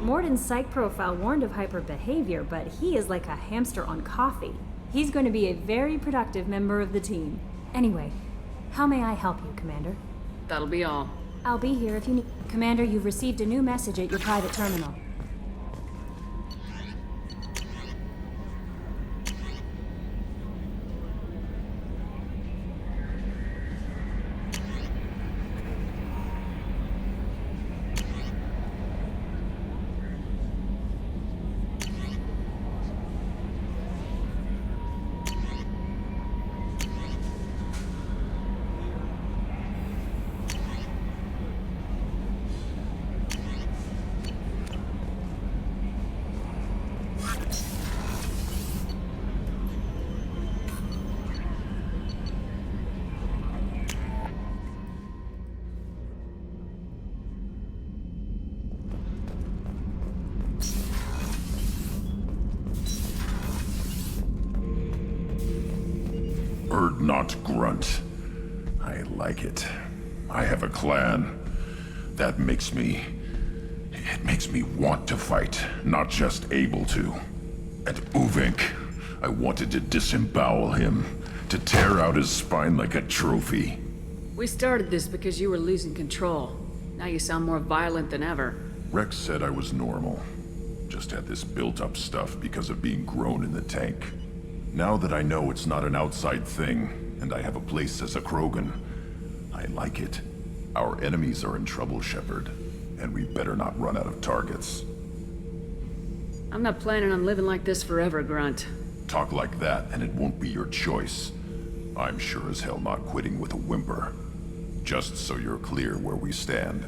Morden's psych profile warned of hyper behavior, but he is like a hamster on coffee. He's going to be a very productive member of the team. Anyway, how may I help you, Commander? That'll be all. I'll be here if you need... Commander, you've received a new message at your private terminal. Not grunt. I like it. I have a clan. That makes me... It makes me want to fight, not just able to. And Uvink, I wanted to disembowel him, to tear out his spine like a trophy. We started this because you were losing control. Now you sound more violent than ever. Rex said I was normal. Just had this built-up stuff because of being grown in the tank. Now that I know it's not an outside thing, and I have a place as a Krogan, I like it. Our enemies are in trouble, Shepard, and we better not run out of targets. I'm not planning on living like this forever, Grunt. Talk like that, and it won't be your choice. I'm sure as hell not quitting with a whimper. Just so you're clear where we stand.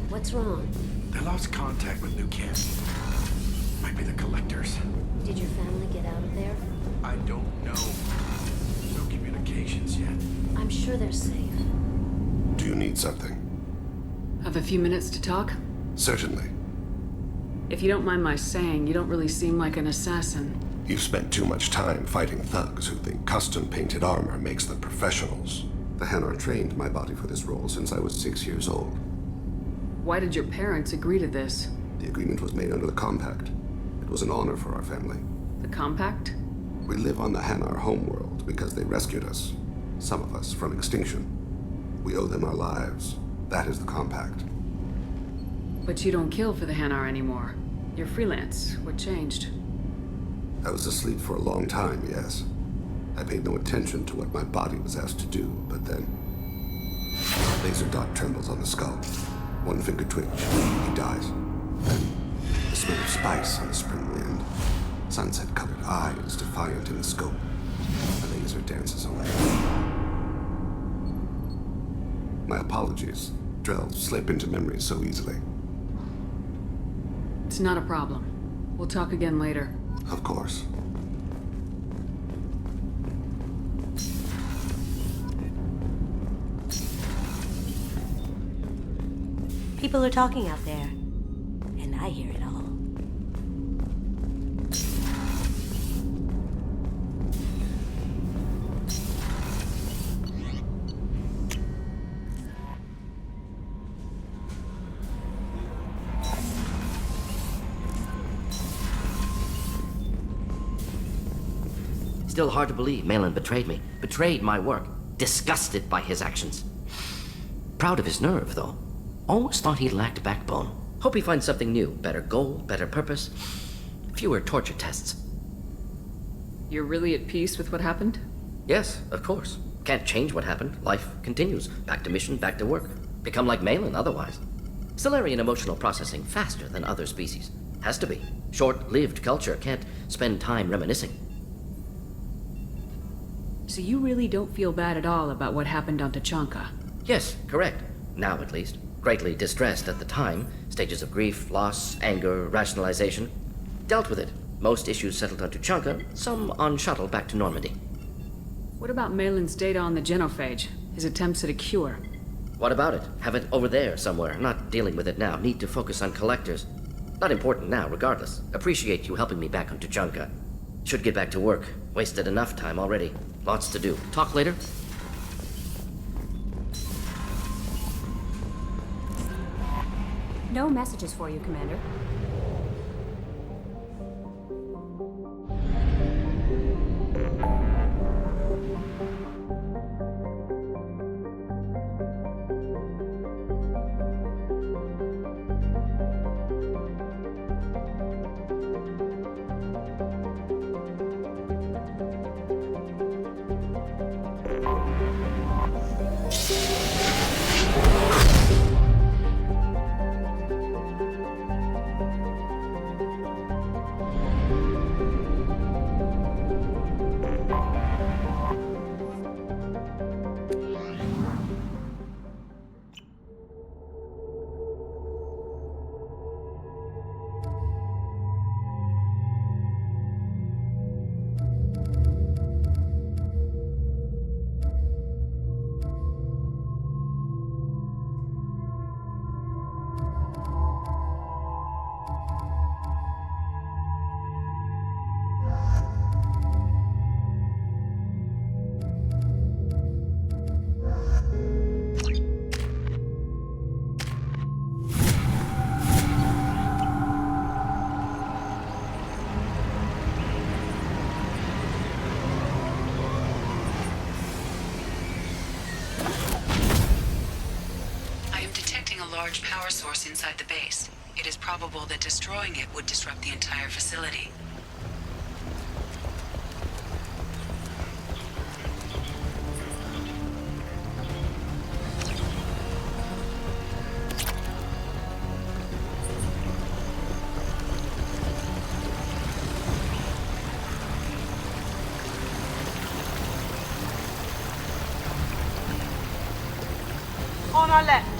What's wrong? They lost contact with New Camp. Might be the Collectors. Did your family get out of there? I don't know. No communications yet. I'm sure they're safe. Do you need something? Have a few minutes to talk? Certainly. If you don't mind my saying, you don't really seem like an assassin. You've spent too much time fighting thugs who think custom-painted armor makes them professionals. The Hanar trained my body for this role since I was 6 years old. Why did your parents agree to this? The agreement was made under the Compact. It was an honor for our family. The Compact? We live on the Hanar homeworld because they rescued us. Some of us from extinction. We owe them our lives. That is the Compact. But you don't kill for the Hanar anymore. You're freelance. What changed? I was asleep for a long time, yes. I paid no attention to what my body was asked to do, but then... Laser dot trembles on the skull. One finger twitch. He dies. Then, the smell of spice on the spring wind. Sunset-colored eyes defiant in the scope. The laser dances away. My apologies. Drell slip into memory so easily. It's not a problem. We'll talk again later. Of course. People are talking out there, and I hear it all. Still hard to believe Malin betrayed me, betrayed my work, disgusted by his actions. Proud of his nerve, though. Always thought he lacked backbone. Hope he finds something new, better goal, better purpose, fewer torture tests. You're really at peace with what happened? Yes, of course. Can't change what happened. Life continues. Back to mission, back to work. Become like Malin otherwise. Solarian emotional processing faster than other species. Has to be. Short-lived culture can't spend time reminiscing. So you really don't feel bad at all about what happened on Tuchanka? Yes, correct. Now at least. Greatly distressed at the time. Stages of grief, loss, anger, rationalization. Dealt with it. Most issues settled on Tuchanka, some on shuttle back to Normandy. What about Malin's data on the genophage? His attempts at a cure? What about it? Have it over there somewhere. Not dealing with it now. Need to focus on collectors. Not important now, regardless. Appreciate you helping me back on Tuchanka. Should get back to work. Wasted enough time already. Lots to do. Talk later? No messages for you, Commander. Large power source inside the base. It is probable that destroying it would disrupt the entire facility. On our left.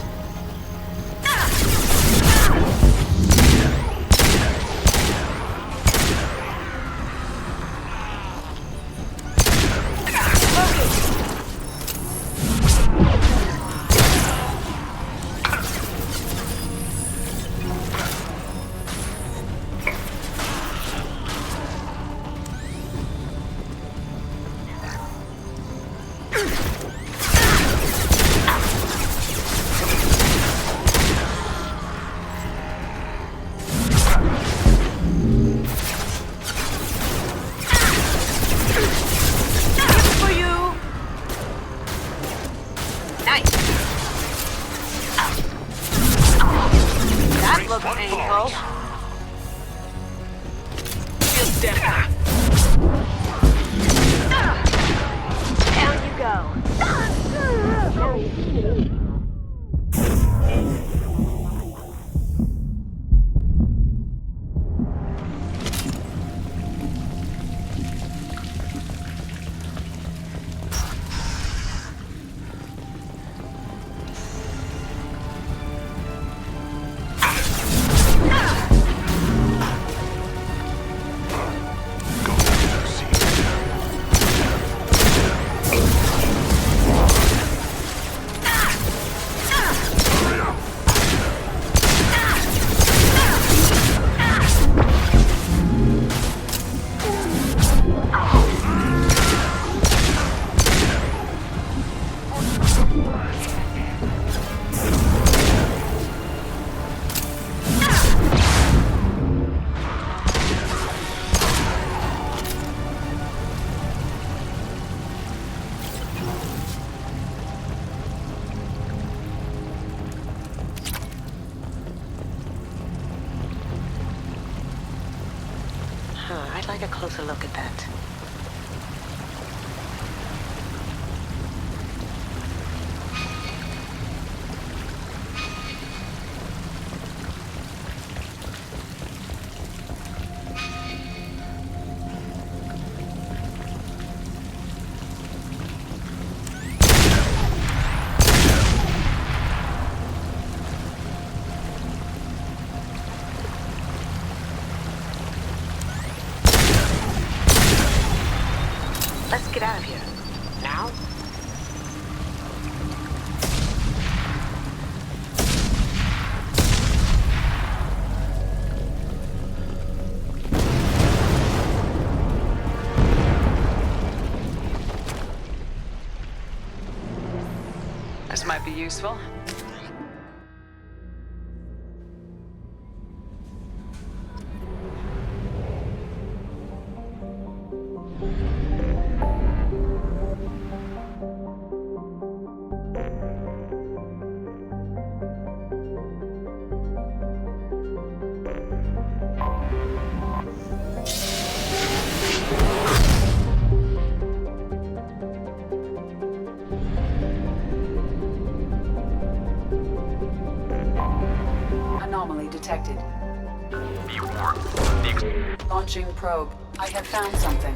I'd like a closer look at that. get out of here. Now? This might be useful. Anomaly detected. Be warned. Launching probe. I have found something.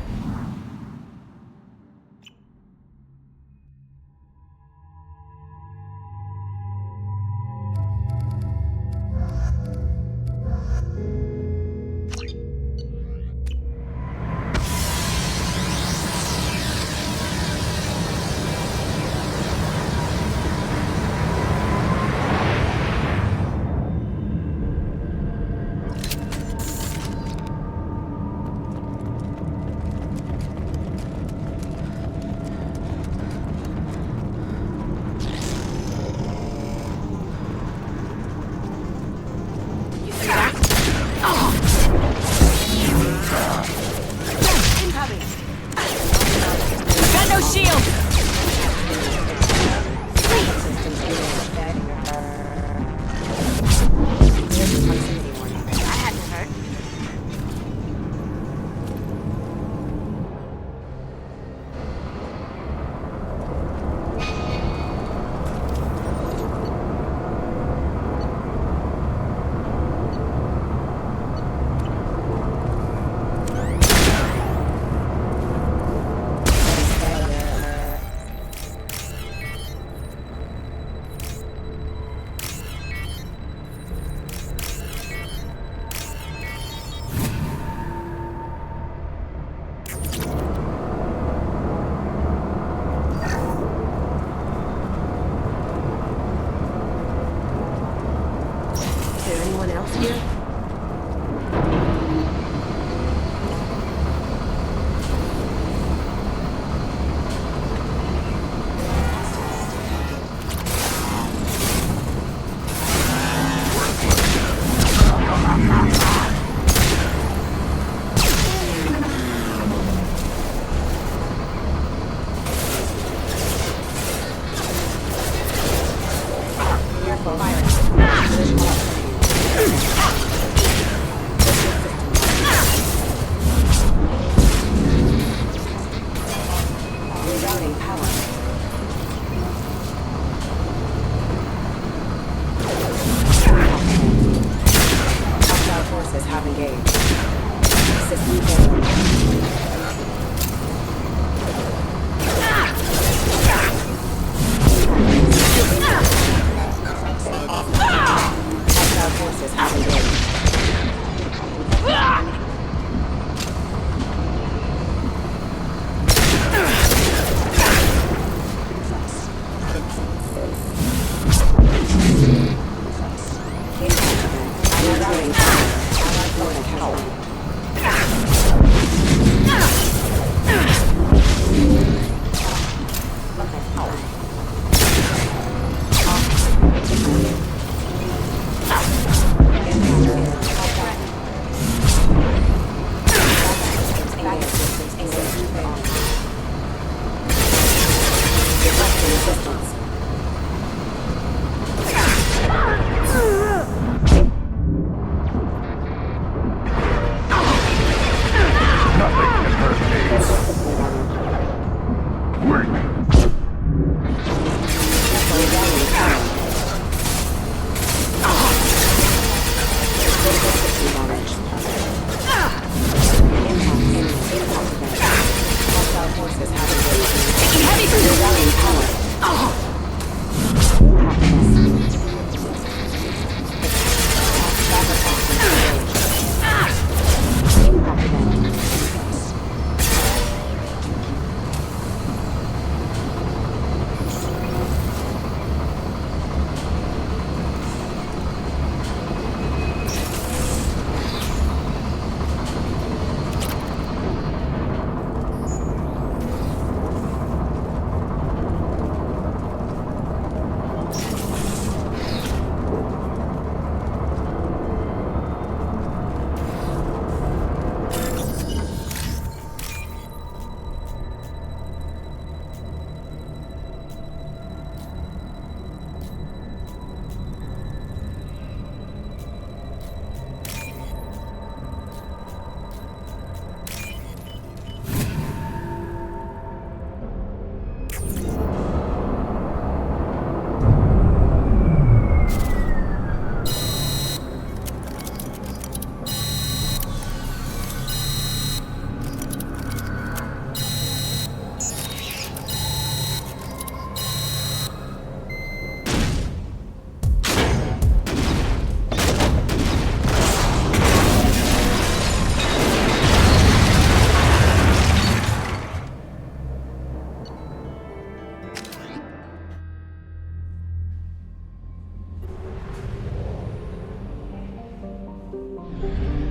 Warning.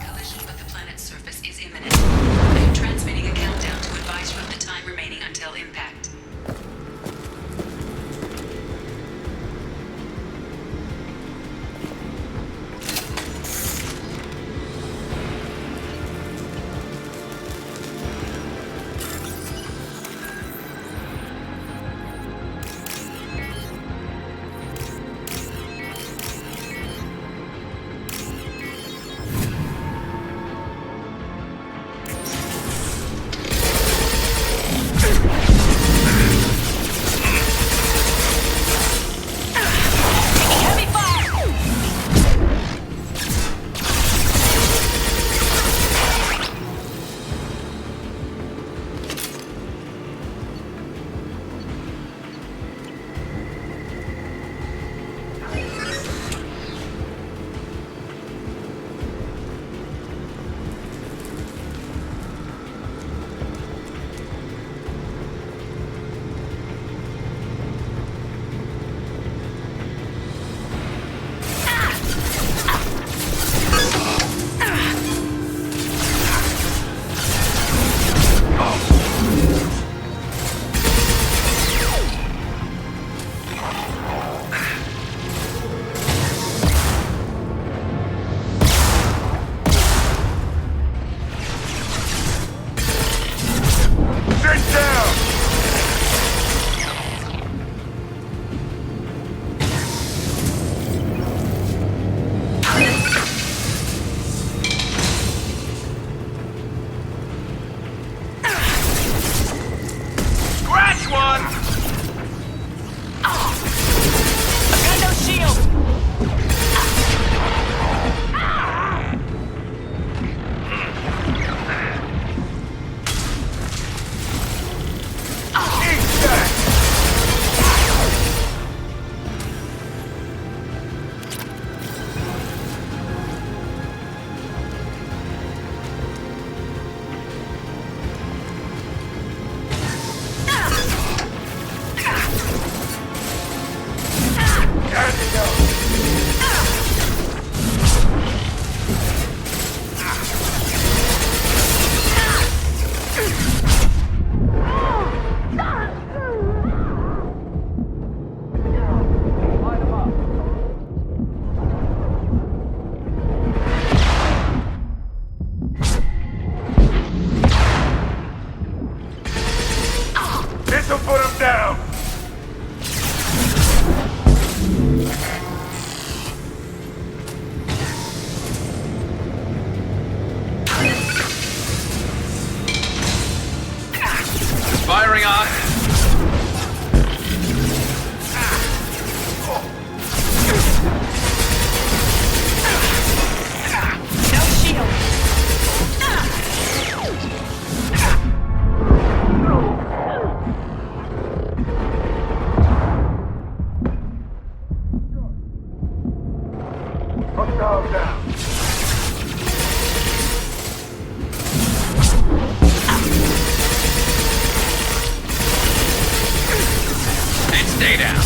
Collision with the planet's surface is imminent. I am transmitting a countdown to advise you of the time remaining until impact. Stay down.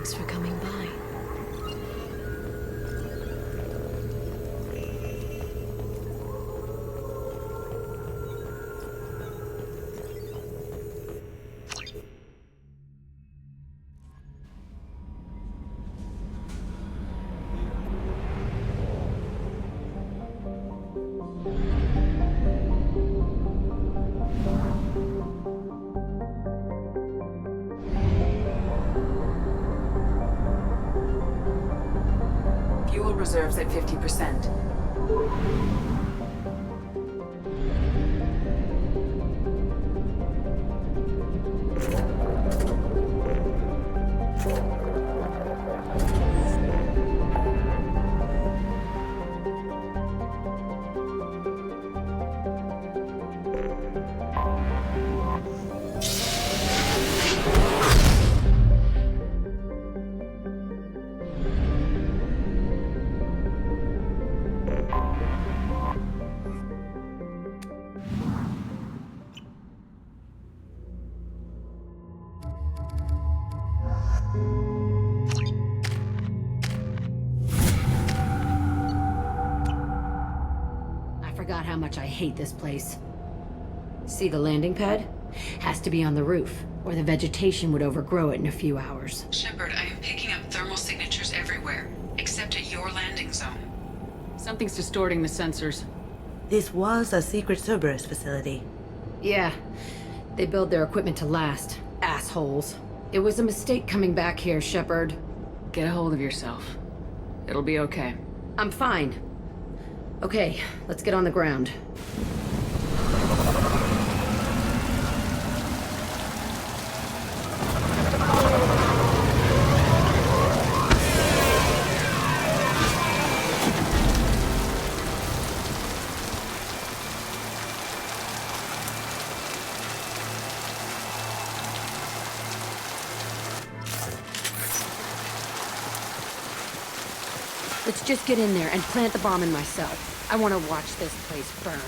Thanks for coming by. Fuel reserves at 50%. Forgot how much I hate this place. See the landing pad? Has to be on the roof, or the vegetation would overgrow it in a few hours. Shepard, I am picking up thermal signatures everywhere, except at your landing zone. Something's distorting the sensors. This was a secret Cerberus facility. Yeah, they build their equipment to last. Assholes. It was a mistake coming back here, Shepard. Get a hold of yourself. It'll be okay. I'm fine. Okay, let's get on the ground. Let's just get in there and plant the bomb in myself. I want to watch this place burn.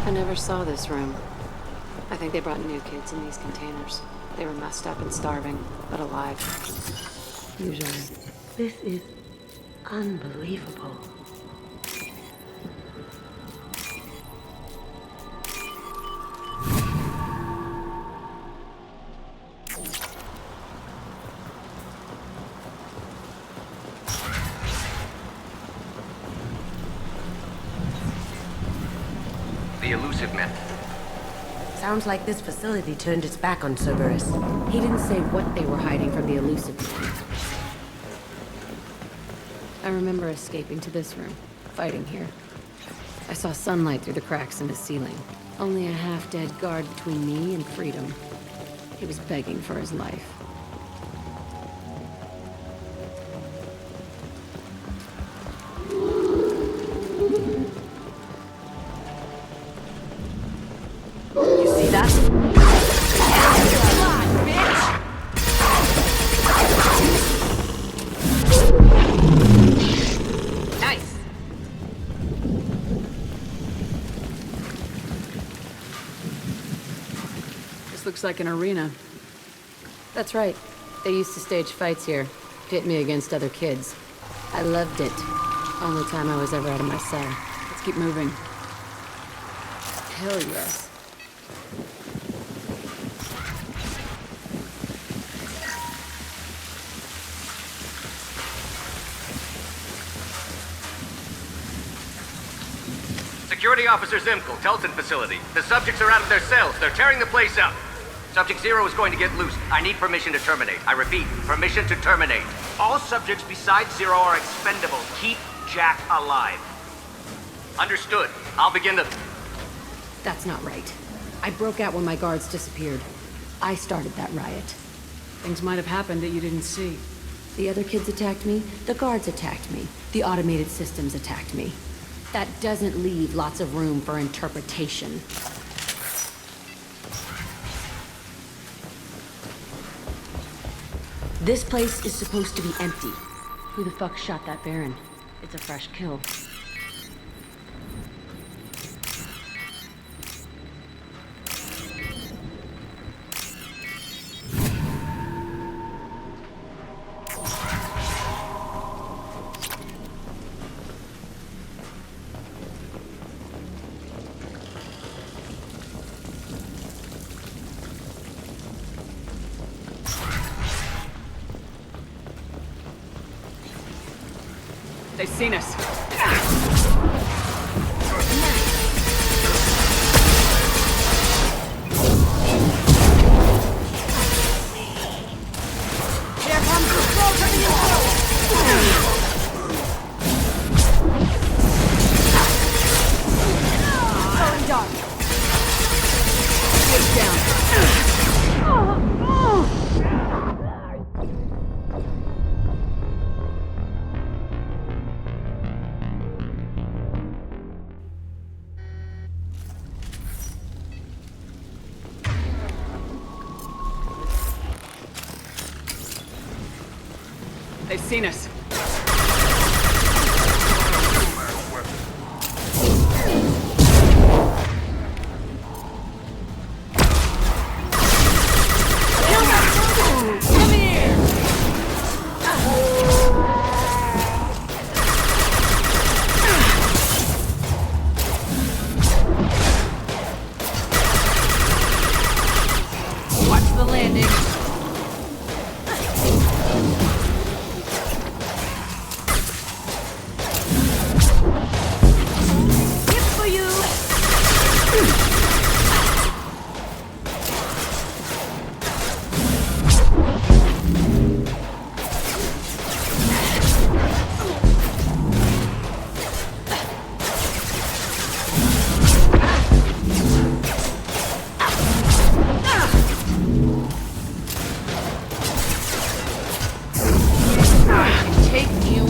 I never saw this room. I think they brought new kids in these containers. They were messed up and starving, but alive. Usually. This is unbelievable. The Illusive Men. Sounds like this facility turned its back on Cerberus. He didn't say what they were hiding from the Illusive. I remember escaping to this room, fighting here. I saw sunlight through the cracks in the ceiling. Only a half-dead guard between me and freedom. He was begging for his life. You see that? Nice! This looks like an arena. That's right. They used to stage fights here, pit me against other kids. I loved it. Only time I was ever out of my cell. Let's keep moving. Hell yes. Security Officer Zimkel, Telton facility. The subjects are out of their cells. They're tearing the place up. Subject Zero is going to get loose. I need permission to terminate. I repeat, permission to terminate. All subjects besides Zero are expendable. Keep Jack alive. Understood. I'll begin the... That's not right. I broke out when my guards disappeared. I started that riot. Things might have happened that you didn't see. The other kids attacked me, the guards attacked me, the automated systems attacked me. That doesn't leave lots of room for interpretation. This place is supposed to be empty. Who the fuck shot that Baron? It's a fresh kill. They've seen us. Here comes the slow coming in. Going dark. Face down. They've seen us. Come here. Watch the landing. Hip for you. Take you.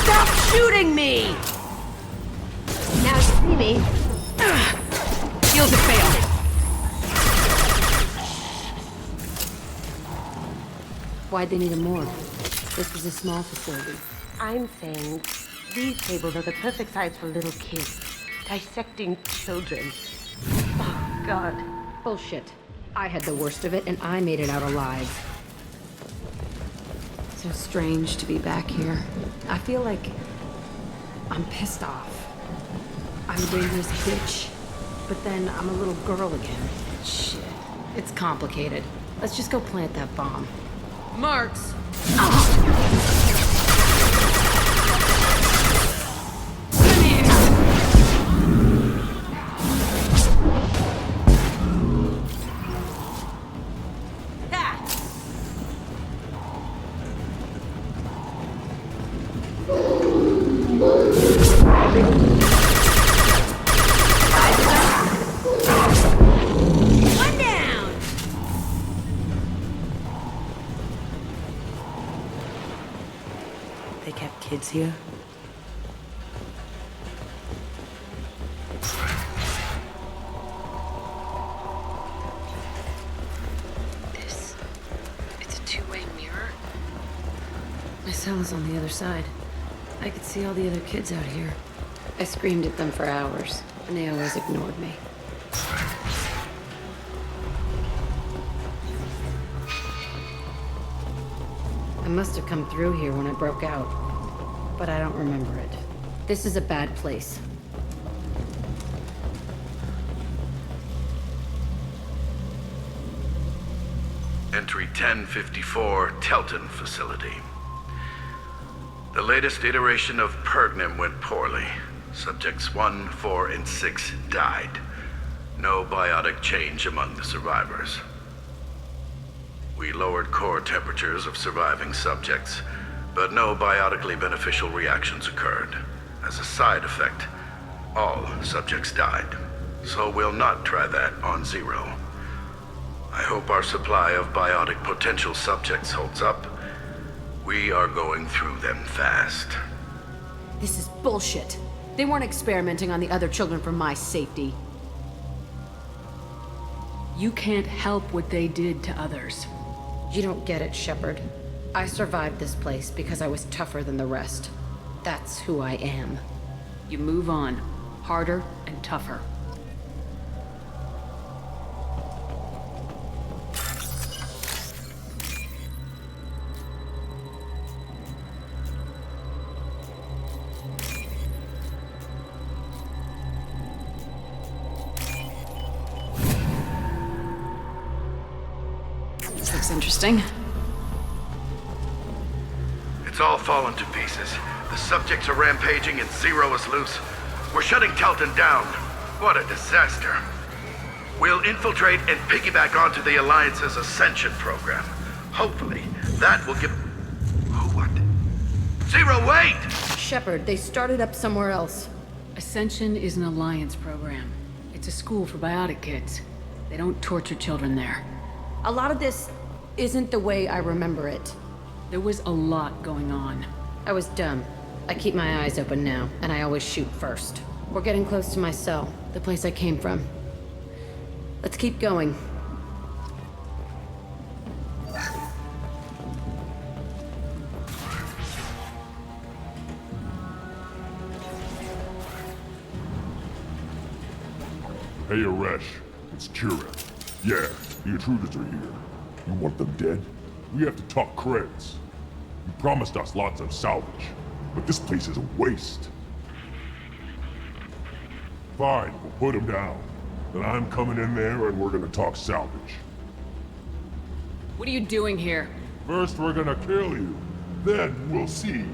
Stop shooting me. Now you see me. Shields have failed. Why'd they need a morgue? This was a small facility. I'm saying these tables are the perfect size for little kids. Dissecting children. Oh, God. Bullshit. I had the worst of it, and I made it out alive. So strange to be back here. I feel like I'm pissed off. I'm a dangerous bitch, but then I'm a little girl again. Shit. It's complicated. Let's just go plant that bomb. Marks. One down. They kept kids here? It's a two-way mirror. My cell is on the other side. I could see all the other kids out here. I screamed at them for hours, and they always ignored me. I must have come through here when I broke out, but I don't remember it. This is a bad place. Entry 1054, Telton facility. The latest iteration of Pergnim went poorly. Subjects 1, 4, and 6 died. No biotic change among the survivors. We lowered core temperatures of surviving subjects, but no biotically beneficial reactions occurred. As a side effect, all subjects died. So we'll not try that on Zero. I hope our supply of biotic potential subjects holds up. We are going through them fast. This is bullshit. They weren't experimenting on the other children for my safety. You can't help what they did to others. You don't get it, Shepard. I survived this place because I was tougher than the rest. That's who I am. You move on. Harder and tougher. looks interesting. It's all fallen to pieces. The subjects are rampaging and Zero is loose. We're shutting Telton down. What a disaster. We'll infiltrate and piggyback onto the Alliance's Ascension program. Hopefully, that will give... What? Zero, wait! Shepard, they started up somewhere else. Ascension is an Alliance program. It's a school for biotic kids. They don't torture children there. A lot of this isn't the way I remember it. There was a lot going on. I was dumb. I keep my eyes open now, and I always shoot first. We're getting close to my cell, the place I came from. Let's keep going. Hey, Aresh. It's Kira. Yeah, the intruders are here. You want them dead? We have to talk creds. You promised us lots of salvage, but this place is a waste. Fine, we'll put them down. Then I'm coming in there and we're gonna talk salvage. What are you doing here? First we're gonna kill you. Then we'll see.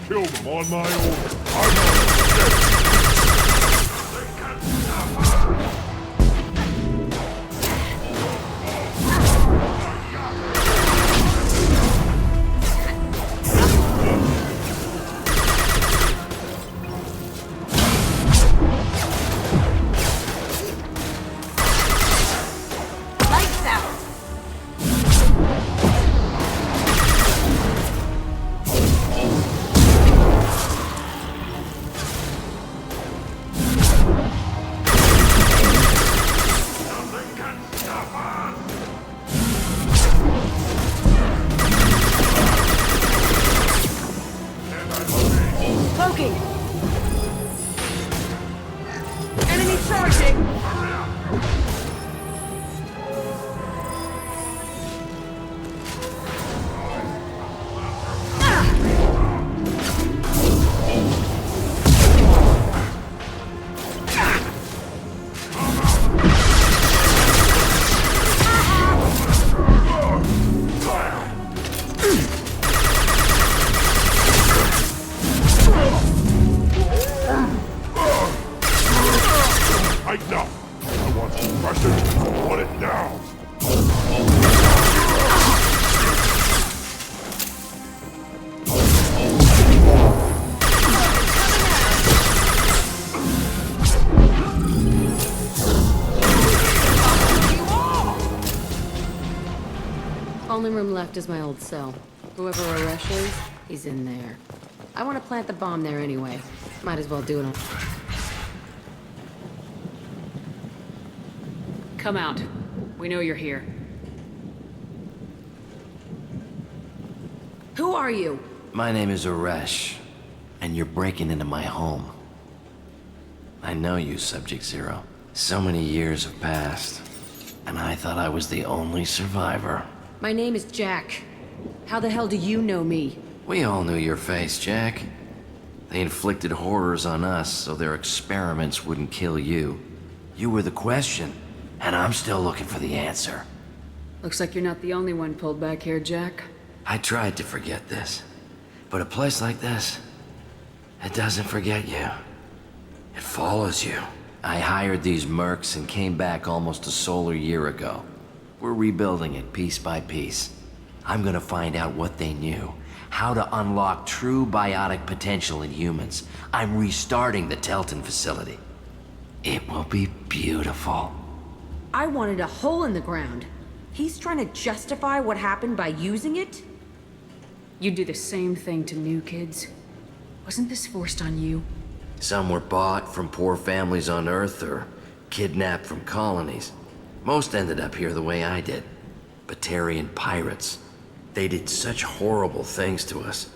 Kill them on my order. I'm dead. Only room left is my old cell. Whoever Aresh is, he's in there. I want to plant the bomb there anyway. Might as well do it on... Come out. We know you're here. Who are you? My name is Aresh, and you're breaking into my home. I know you, Subject Zero. So many years have passed, and I thought I was the only survivor. My name is Jack. How the hell do you know me? We all knew your face, Jack. They inflicted horrors on us so their experiments wouldn't kill you. You were the question, and I'm still looking for the answer. Looks like you're not the only one pulled back here, Jack. I tried to forget this, but a place like this, it doesn't forget you. It follows you. I hired these mercs and came back almost a solar year ago. We're rebuilding it piece by piece. I'm gonna find out what they knew, how to unlock true biotic potential in humans. I'm restarting the Telton facility. It will be beautiful. I wanted a hole in the ground. He's trying to justify what happened by using it? You do the same thing to new kids. Wasn't this forced on you? Some were bought from poor families on Earth or kidnapped from colonies. Most ended up here the way I did. Batarian pirates. They did such horrible things to us.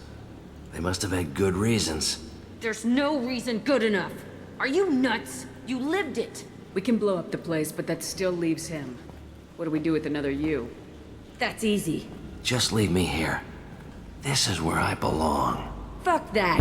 They must have had good reasons. There's no reason good enough. Are you nuts? You lived it. We can blow up the place, but that still leaves him. What do we do with another you? That's easy. Just leave me here. This is where I belong. Fuck that.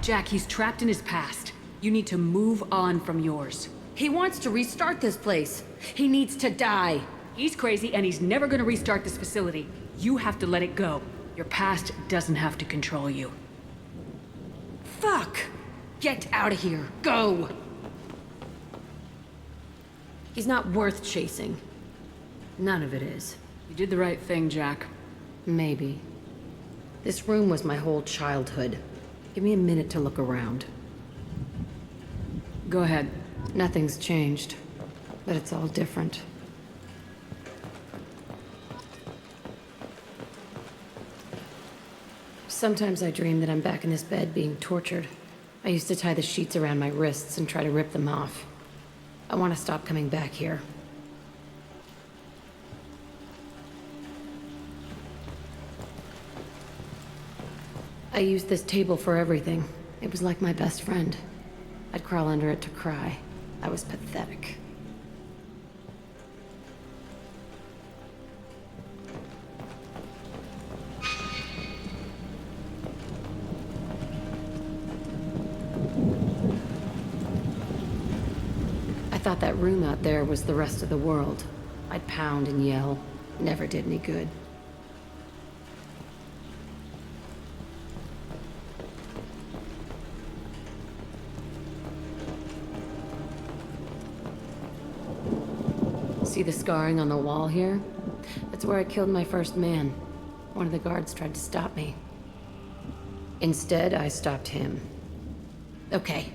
Jack, he's trapped in his past. You need to move on from yours. He wants to restart this place. He needs to die. He's crazy and he's never gonna restart this facility. You have to let it go. Your past doesn't have to control you. Fuck! Get out of here. Go! He's not worth chasing. None of it is. You did the right thing, Jack. Maybe. This room was my whole childhood. Give me a minute to look around. Go ahead. Nothing's changed, but it's all different. Sometimes I dream that I'm back in this bed being tortured. I used to tie the sheets around my wrists and try to rip them off. I want to stop coming back here. I used this table for everything. It was like my best friend. I'd crawl under it to cry. I was pathetic. I thought that room out there was the rest of the world. I'd pound and yell. Never did any good. See the scarring on the wall here? That's where I killed my first man. One of the guards tried to stop me. Instead, I stopped him. Okay,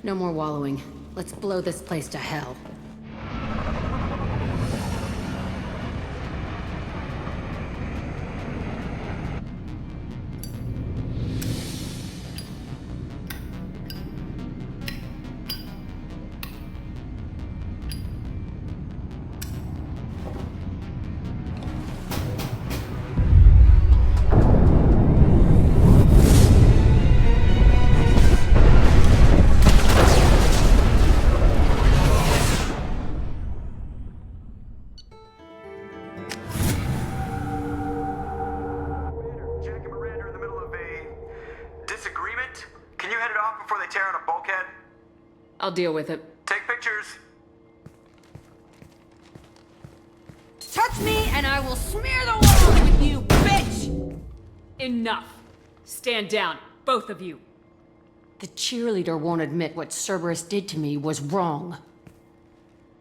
no more wallowing. Let's blow this place to hell. I'll deal with it. Take pictures. Touch me and I will smear the walls with you, bitch! Enough. Stand down, both of you. The cheerleader won't admit what Cerberus did to me was wrong.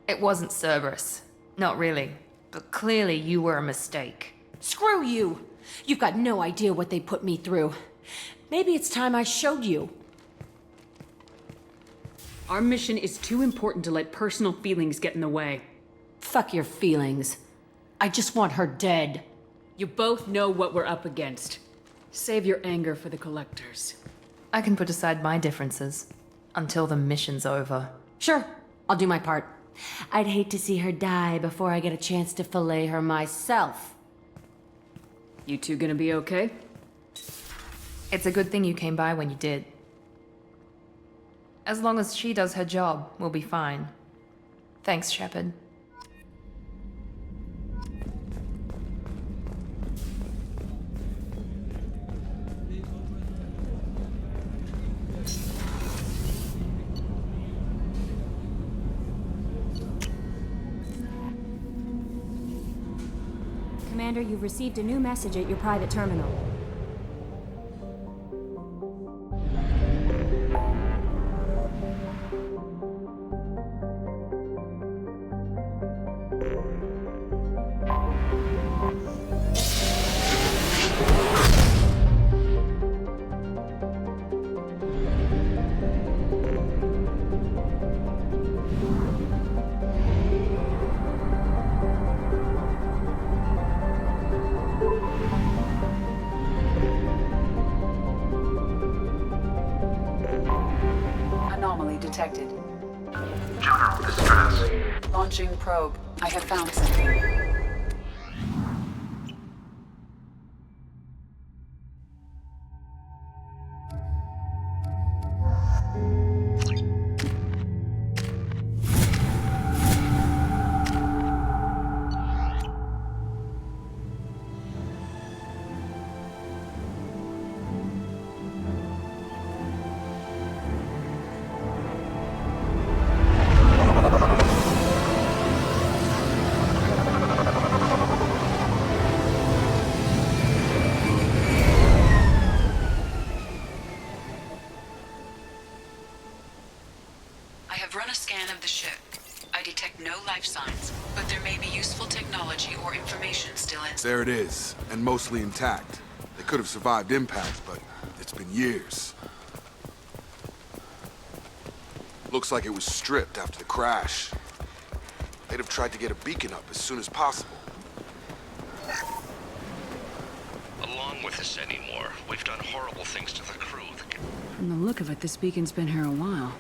It wasn't Cerberus. Not really. But clearly you were a mistake. Screw you! You've got no idea what they put me through. Maybe it's time I showed you. Our mission is too important to let personal feelings get in the way. Fuck your feelings. I just want her dead. You both know what we're up against. Save your anger for the collectors. I can put aside my differences until the mission's over. Sure, I'll do my part. I'd hate to see her die before I get a chance to fillet her myself. You two gonna be okay? It's a good thing you came by when you did. As long as she does her job, we'll be fine. Thanks, Shepard. Commander, you've received a new message at your private terminal. Anomaly detected. General distress. Launching probe. I have found something. ship. I detect no life signs, but there may be useful technology or information still inside. There it is, and mostly intact. They could have survived impact, but it's been years. Looks like it was stripped after the crash. They'd have tried to get a beacon up as soon as possible. Along with us anymore. We've done horrible things to the crew. From the look of it, this beacon's been here a while.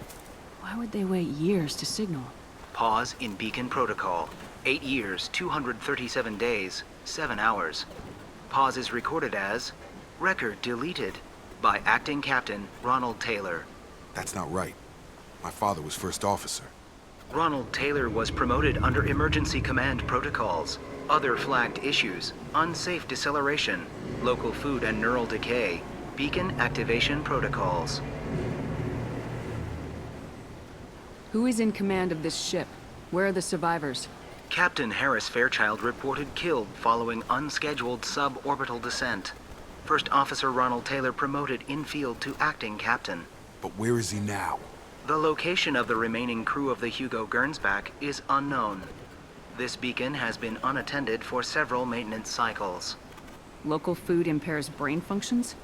Why would they wait years to signal? Pause in beacon protocol. 8 years, 237 days, 7 hours. Pause is recorded as record deleted by Acting Captain Ronald Taylor. That's not right. My father was first officer. Ronald Taylor was promoted under emergency command protocols. Other flagged issues: unsafe deceleration, local food and neural decay, beacon activation protocols. Who is in command of this ship? Where are the survivors? Captain Harris Fairchild reported killed following unscheduled suborbital descent. First Officer Ronald Taylor promoted in-field to acting captain. But where is he now? The location of the remaining crew of the Hugo Gernsback is unknown. This beacon has been unattended for several maintenance cycles. Local food impairs brain functions?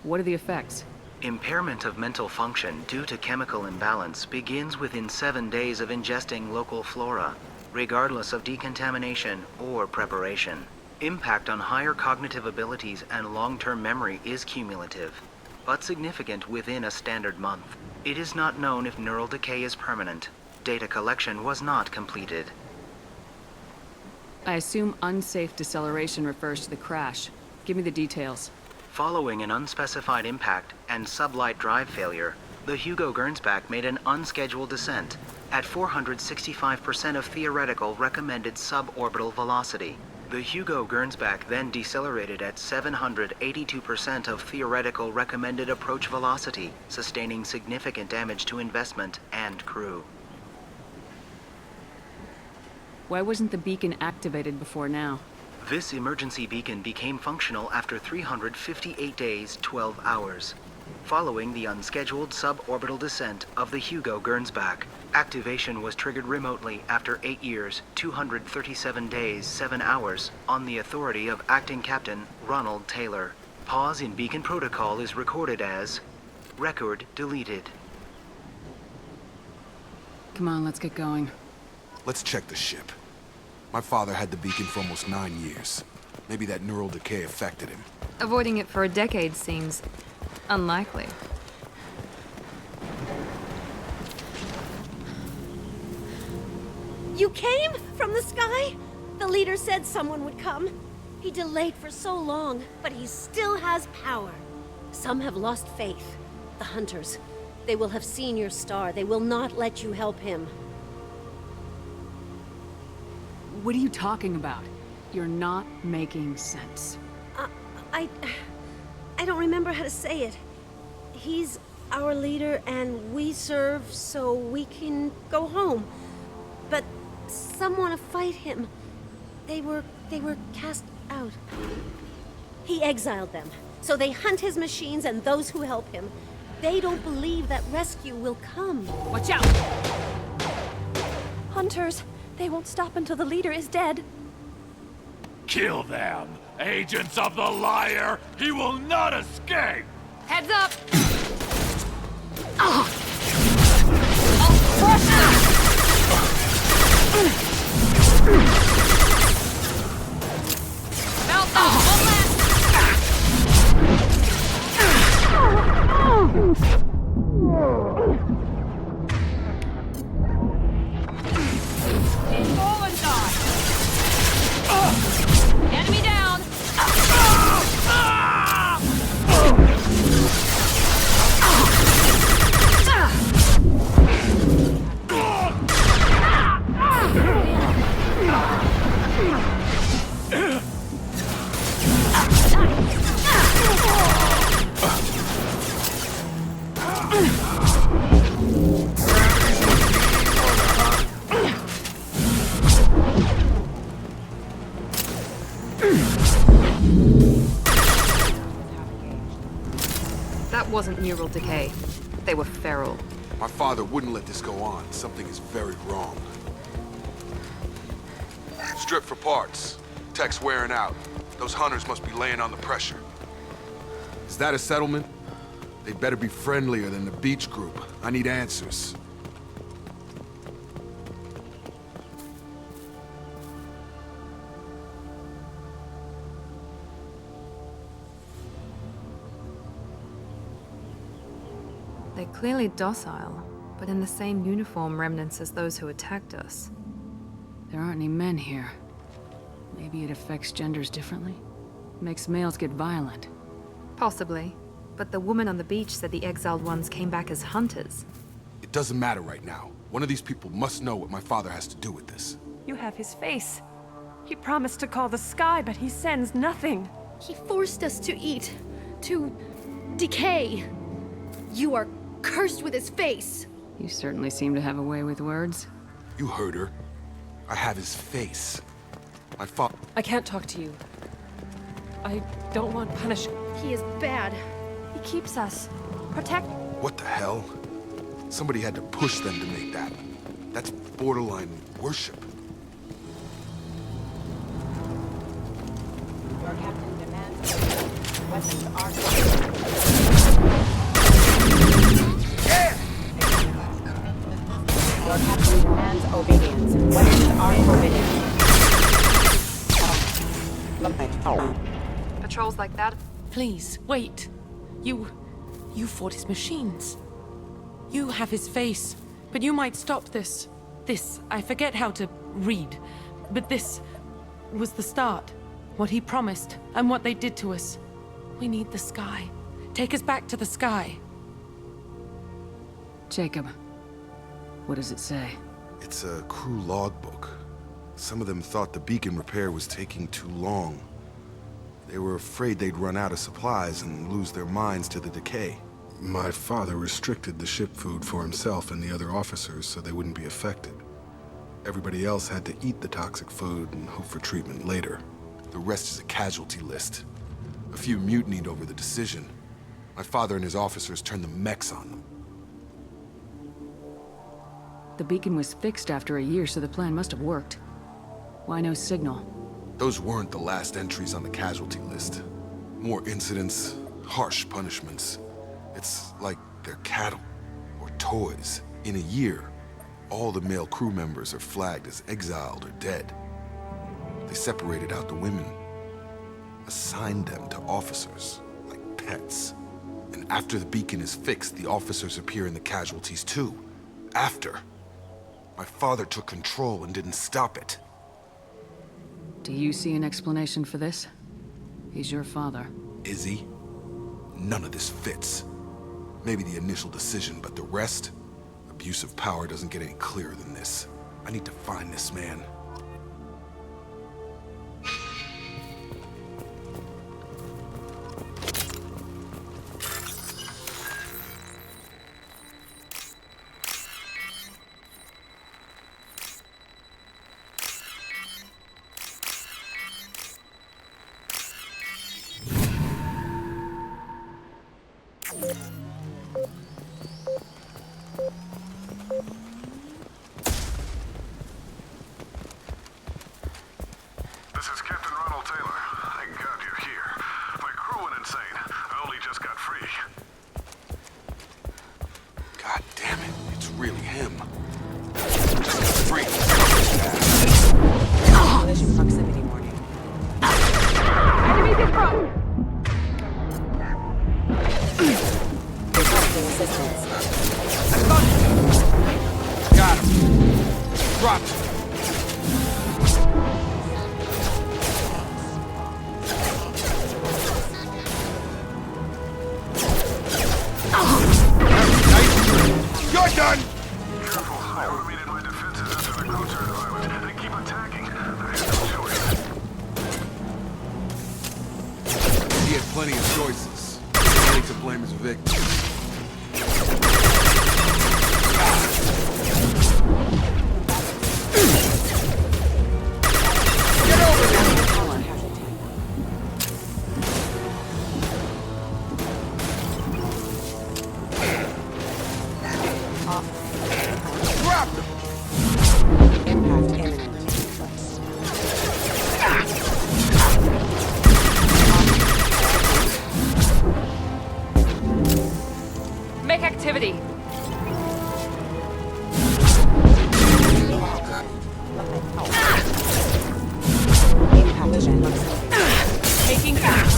What are the effects? Impairment of mental function due to chemical imbalance begins within 7 days of ingesting local flora, regardless of decontamination or preparation. Impact on higher cognitive abilities and long-term memory is cumulative, but significant within a standard month. It is not known if neural decay is permanent. Data collection was not completed. I assume unsafe deceleration refers to the crash. Give me the details. Following an unspecified impact and sublight drive failure, the Hugo Gernsback made an unscheduled descent at 465% of theoretical recommended suborbital velocity. The Hugo Gernsback then decelerated at 782% of theoretical recommended approach velocity, sustaining significant damage to investment and crew. Why wasn't the beacon activated before now? This emergency beacon became functional after 358 days, 12 hours. Following the unscheduled suborbital descent of the Hugo Gernsback, activation was triggered remotely after 8 years, 237 days, 7 hours, on the authority of Acting Captain Ronald Taylor. Pause in beacon protocol is recorded as record deleted. Come on, let's get going. Let's check the ship. My father had the beacon for almost 9 years. Maybe that neural decay affected him. Avoiding it for a decade seems unlikely. You came from the sky? The leader said someone would come. He delayed for so long, but he still has power. Some have lost faith. The Hunters. They will have seen your star. They will not let you help him. What are you talking about? You're not making sense. I don't remember how to say it. He's our leader and we serve so we can go home. But some want to fight him. They were cast out. He exiled them, so they hunt his machines and those who help him. They don't believe that rescue will come. Watch out! Hunters, they won't stop until the leader is dead. Kill them! Agents of the liar! He will not escape! Heads up! Enemy down! That wasn't neural decay. They were feral. My father wouldn't let this go on. Something is very wrong. Strip for parts. Tech's wearing out. Those hunters must be laying on the pressure. Is that a settlement? They'd better be friendlier than the beach group. I need answers. They're clearly docile, but in the same uniform remnants as those who attacked us. There aren't any men here. Maybe it affects genders differently? Makes males get violent. Possibly. But the woman on the beach said the exiled ones came back as hunters. It doesn't matter right now. One of these people must know what my father has to do with this. You have his face. He promised to call the sky, but he sends nothing. He forced us to eat, to decay. You are cursed with his face. You certainly seem to have a way with words. You heard her. I have his face. My father... I can't talk to you. I don't want punishment. He is bad. He keeps us. Protect... What the hell? Somebody had to push them to make that. That's borderline worship. Your captain demands weapons are... Your captain demands obedience. Weapons are forbidden. Patrols like that... Please, wait. You fought his machines. You have his face, but you might stop this. This, I forget how to read, but this was the start. What he promised, and what they did to us. We need the sky. Take us back to the sky. Jacob, what does it say? It's a crew logbook. Some of them thought the beacon repair was taking too long. They were afraid they'd run out of supplies and lose their minds to the decay. My father restricted the ship food for himself and the other officers so they wouldn't be affected. Everybody else had to eat the toxic food and hope for treatment later. The rest is a casualty list. A few mutinied over the decision. My father and his officers turned the mechs on them. The beacon was fixed after a year, so the plan must have worked. Why no signal? Those weren't the last entries on the casualty list. More incidents, harsh punishments. It's like they're cattle, or toys. In a year, all the male crew members are flagged as exiled or dead. They separated out the women, assigned them to officers, like pets. And after the beacon is fixed, the officers appear in the casualties too. After. My father took control and didn't stop it. Do you see an explanation for this? He's your father. Is he? None of this fits. Maybe the initial decision, but the rest? Abuse of power doesn't get any clearer than this. I need to find this man. This is Captain Ronald Taylor. Thank God you're here. My crew went insane. I only just got free. God damn it, it's really him. Just got free. Collision proximity warning. Enemies in front! Requesting assistance. I've got it! Got him. Dropped him. You're done! Careful. I overrated my defenses after the crew turned violent. They keep attacking. I have no choice. He had plenty of choices. Only to blame his victims. Get over there! ready. Taking back.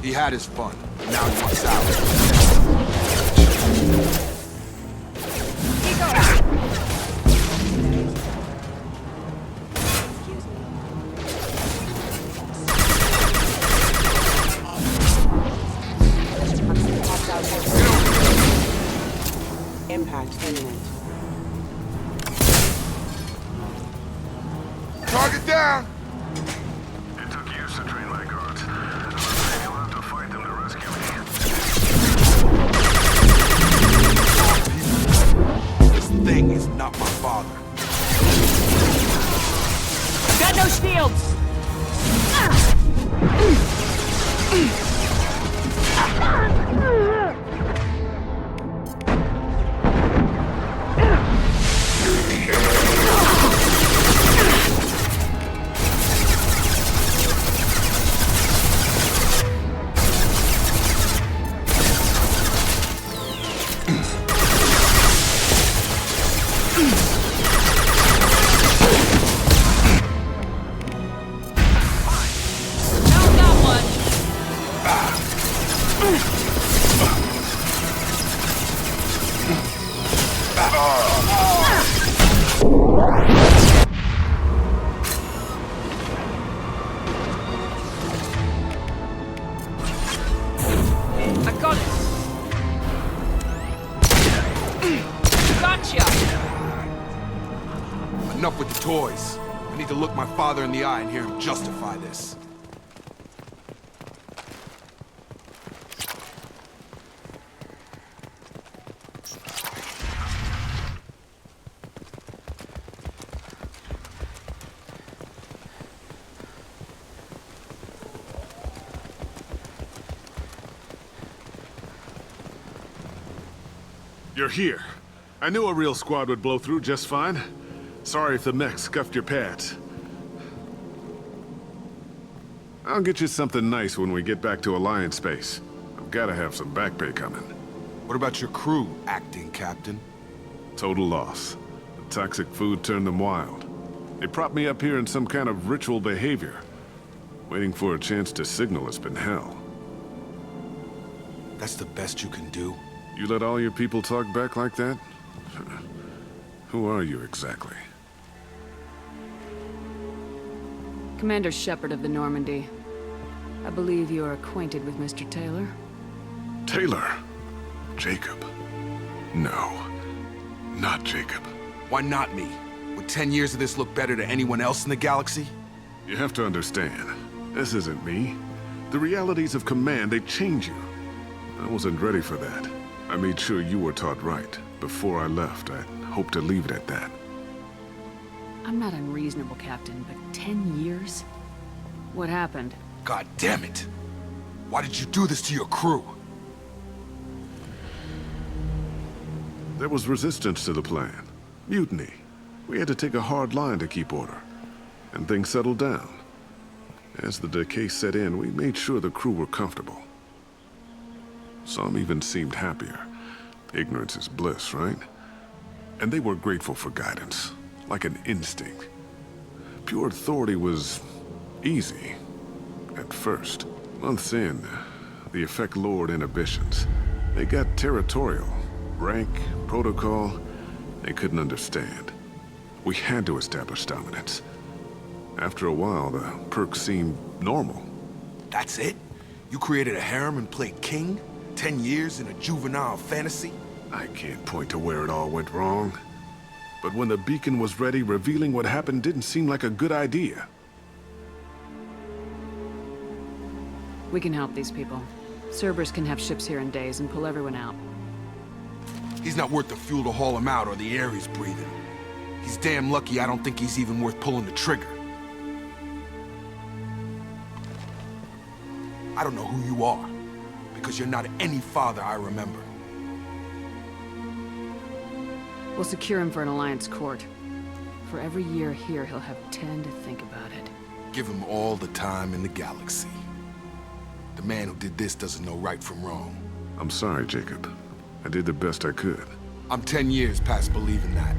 He had his fun. Now he wants out. Impact imminent. Target down! It took years to train my guards. I'm afraid you'll have to fight them to rescue me. This thing is not my father. Got no shields! I got it! Gotcha! Enough with the toys. I need to look my father in the eye and hear him justify this. You're here. I knew a real squad would blow through just fine. Sorry if the mech scuffed your pads. I'll get you something nice when we get back to Alliance space. I've gotta have some back pay coming. What about your crew, acting captain? Total loss. The toxic food turned them wild. They propped me up here in some kind of ritual behavior. Waiting for a chance to signal has been hell. That's the best you can do? You let all your people talk back like that? Who are you exactly? Commander Shepard of the Normandy. I believe you are acquainted with Mr. Taylor. Taylor? Jacob? No. Not Jacob. Why not me? Would 10 years of this look better to anyone else in the galaxy? You have to understand, this isn't me. The realities of command, they change you. I wasn't ready for that. I made sure you were taught right. Before I left, I hoped to leave it at that. I'm not unreasonable, Captain, but 10 years? What happened? God damn it! Why did you do this to your crew? There was resistance to the plan. Mutiny. We had to take a hard line to keep order. And things settled down. As the decay set in, we made sure the crew were comfortable. Some even seemed happier. Ignorance is bliss, right? And they were grateful for guidance, like an instinct. Pure authority was easy, at first. Months in, the effect lowered inhibitions. They got territorial. Rank, protocol, they couldn't understand. We had to establish dominance. After a while, the perks seemed normal. That's it? You created a harem and played king? 10 years in a juvenile fantasy? I can't point to where it all went wrong. But when the beacon was ready, revealing what happened didn't seem like a good idea. We can help these people. Cerberus can have ships here in days and pull everyone out. He's not worth the fuel to haul him out or the air he's breathing. He's damn lucky I don't think he's even worth pulling the trigger. I don't know who you are, because you're not any father I remember. We'll secure him for an Alliance court. For every year here, he'll have 10 to think about it. Give him all the time in the galaxy. The man who did this doesn't know right from wrong. I'm sorry, Jacob. I did the best I could. I'm 10 years past believing that.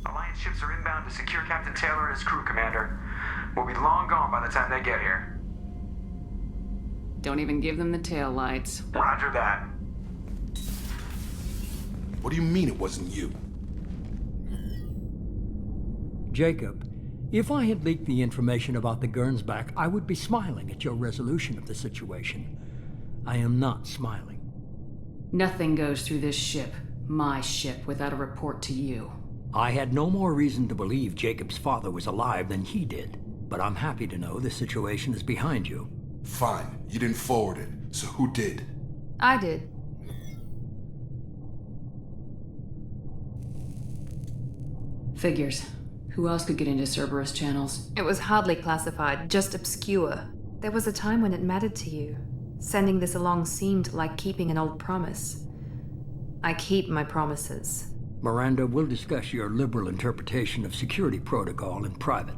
Alliance ships are inbound to secure Captain Taylor and his crew, Commander. We'll be long gone by the time they get here. Don't even give them the tail lights. Roger that. What do you mean it wasn't you? Jacob, if I had leaked the information about the Gernsback, I would be smiling at your resolution of the situation. I am not smiling. Nothing goes through this ship, my ship, without a report to you. I had no more reason to believe Jacob's father was alive than he did, but I'm happy to know the situation is behind you. Fine, you didn't forward it, so who did? I did. Figures. Who else could get into Cerberus channels? It was hardly classified, just obscure. There was a time when it mattered to you. Sending this along seemed like keeping an old promise. I keep my promises. Miranda, we'll discuss your liberal interpretation of security protocol in private.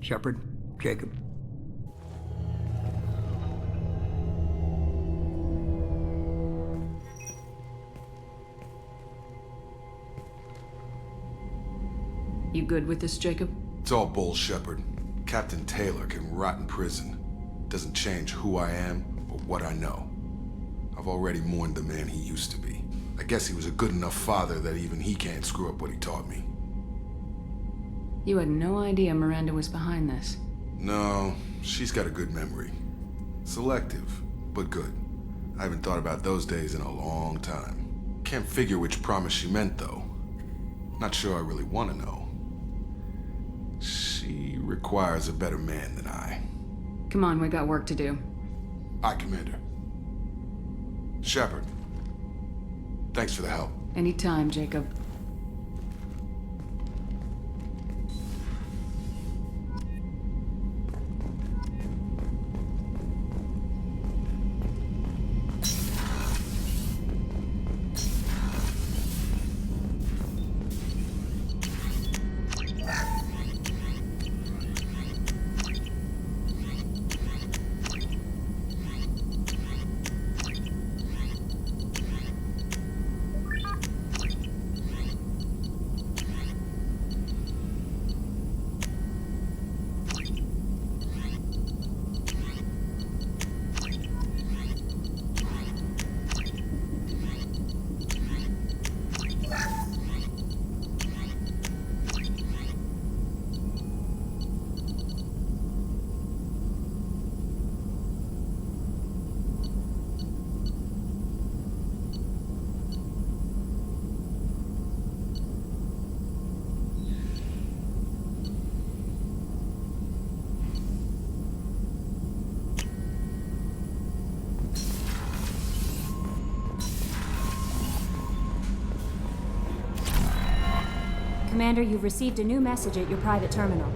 Shepard, Jacob. You good with this, Jacob? It's all bull, Shepard. Captain Taylor can rot in prison. Doesn't change who I am or what I know. I've already mourned the man he used to be. I guess he was a good enough father that even he can't screw up what he taught me. You had no idea Miranda was behind this. No, she's got a good memory. Selective, but good. I haven't thought about those days in a long time. Can't figure which promise she meant, though. Not sure I really want to know. She requires a better man than I. Come on, we got work to do. Aye, Commander. Shepard. Thanks for the help. Anytime, Jacob. Commander, you've received a new message at your private terminal.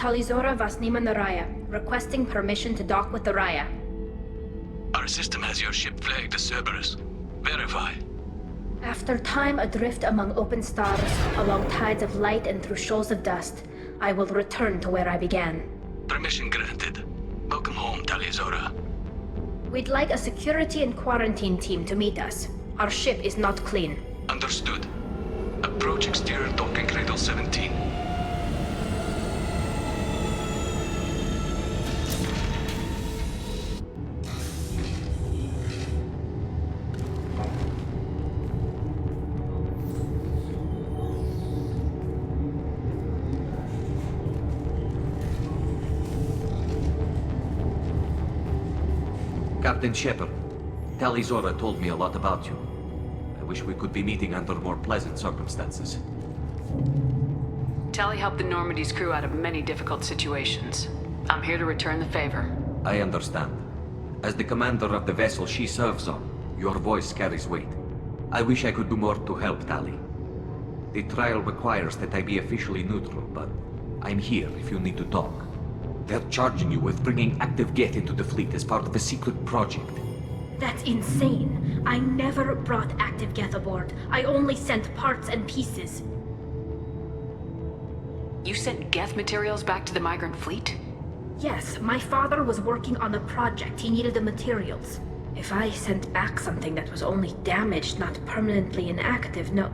Talizora Vasnima Naraya, requesting permission to dock with the Raya. Our system has your ship flagged as Cerberus. Verify. After time adrift among open stars, along tides of light and through shoals of dust, I will return to where I began. Permission granted. Welcome home, Talizora. We'd like a security and quarantine team to meet us. Our ship is not clean. Understood. Approach exterior docking cradle 17. Captain Shepard, Talizora told me a lot about you. I wish we could be meeting under more pleasant circumstances. Tali helped the Normandy's crew out of many difficult situations. I'm here to return the favor. I understand. As the commander of the vessel she serves on, your voice carries weight. I wish I could do more to help Tali. The trial requires that I be officially neutral, but I'm here if you need to talk. They're charging you with bringing active Geth into the fleet as part of a secret project. That's insane. I never brought active Geth aboard. I only sent parts and pieces. You sent Geth materials back to the migrant fleet? Yes, my father was working on a project. He needed the materials. If I sent back something that was only damaged, not permanently inactive, no,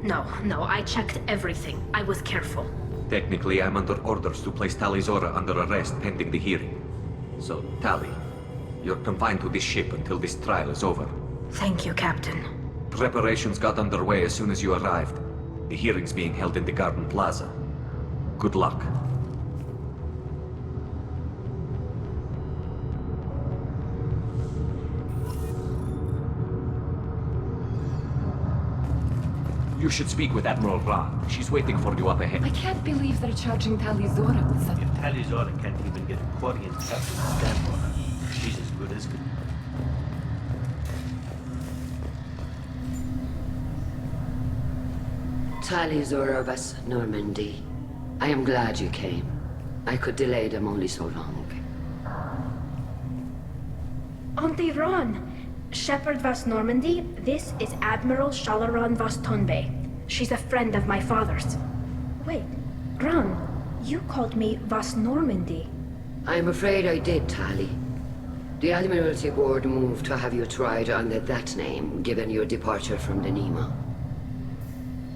I checked everything. I was careful. Technically, I'm under orders to place Talizora under arrest pending the hearing. So, Tali, you're confined to this ship until this trial is over. Thank you, Captain. Preparations got underway as soon as you arrived. The hearing's being held in the Garden Plaza. Good luck. You should speak with Admiral Ra. She's waiting for you up ahead. I can't believe they're charging Talizora with something. If Talizora can't even get a Quarian captain to stand for her, she's as good as good. Talizora Vas Normandy. I am glad you came. I could delay them only so long. Auntie Ron! Shepard Vas Normandy, this is Admiral Shalaran Vas Tonbe. She's a friend of my father's. Wait, Ron, you called me Vas Normandy. I'm afraid I did, Tali. The Admiralty Board moved to have you tried under that name, given your departure from the Nima.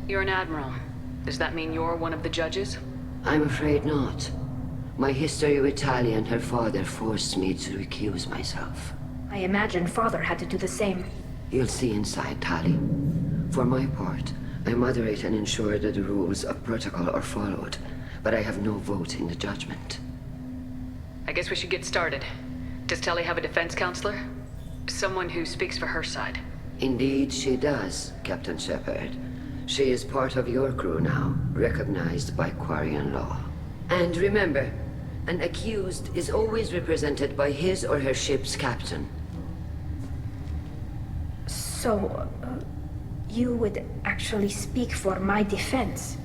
You're an admiral. Does that mean you're one of the judges? I'm afraid not. My history with Tali and her father forced me to recuse myself. I imagine father had to do the same. You'll see inside, Tali. For my part, I moderate and ensure that the rules of protocol are followed, but I have no vote in the judgment. I guess we should get started. Does Tali have a defense counselor? Someone who speaks for her side. Indeed, she does, Captain Shepard. She is part of your crew now, recognized by Quarian law. And remember, an accused is always represented by his or her ship's captain. So, you would actually speak for my defense?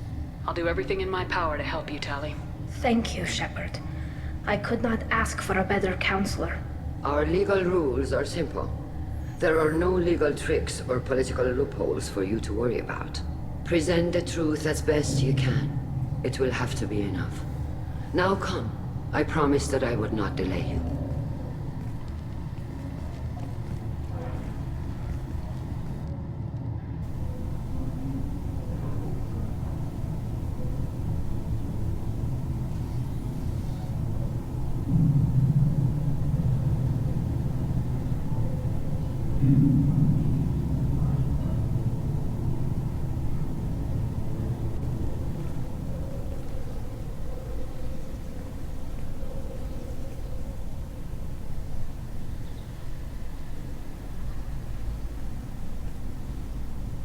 I'll do everything in my power to help you, Tali. Thank you, Shepard. I could not ask for a better counselor. Our legal rules are simple. There are no legal tricks or political loopholes for you to worry about. Present the truth as best you can. It will have to be enough. Now come. I promised that I would not delay you.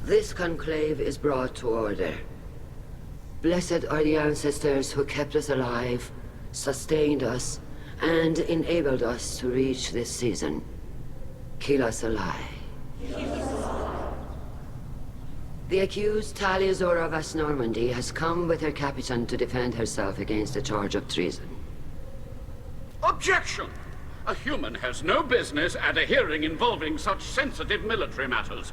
This conclave is brought to order. Blessed are the ancestors who kept us alive, sustained us, and enabled us to reach this season. Kill us alive. The accused Talia Zora Vas Normandy has come with her captain to defend herself against a charge of treason. Objection! A human has no business at a hearing involving such sensitive military matters.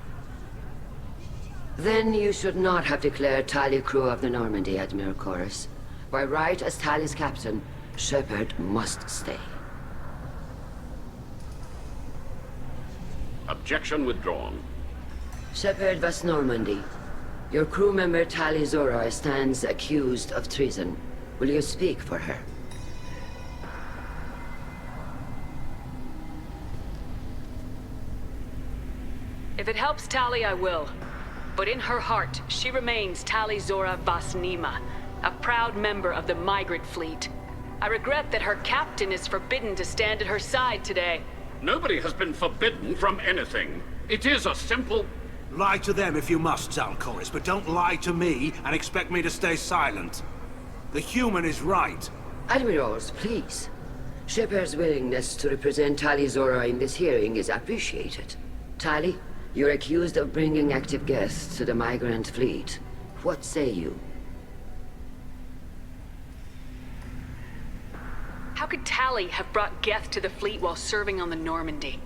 Then you should not have declared Talia crew of the Normandy, Admiral Chorus. By right as Talia's captain, Shepard must stay. Objection withdrawn. Shepard Vas Normandy, your crew member Talia Zora stands accused of treason. Will you speak for her? If it helps Tali, I will. But in her heart, she remains Tali Zora Vas Nima, a proud member of the migrant fleet. I regret that her captain is forbidden to stand at her side today. Nobody has been forbidden from anything. It is a simple... Lie to them if you must, Zalcoris, but don't lie to me and expect me to stay silent. The human is right. Admirals, please. Shepard's willingness to represent Tali Zora in this hearing is appreciated. Tali, you're accused of bringing active guests to the migrant fleet. What say you? How could Tali have brought Geth to the fleet while serving on the Normandy?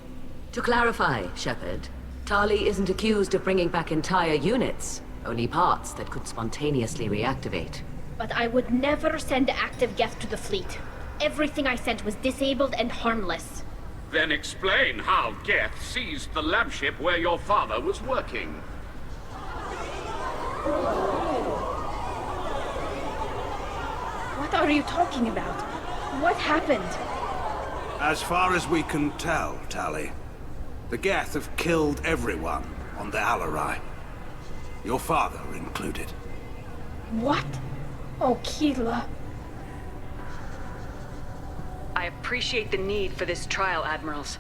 To clarify, Shepard, Tali isn't accused of bringing back entire units, only parts that could spontaneously reactivate. But I would never send active Geth to the fleet. Everything I sent was disabled and harmless. Then explain how Geth seized the lab ship where your father was working. What are you talking about? What happened? As far as we can tell, Tali, the Geth have killed everyone on the Alarai. Your father included. What? Oh, Keela. I appreciate the need for this trial, Admirals.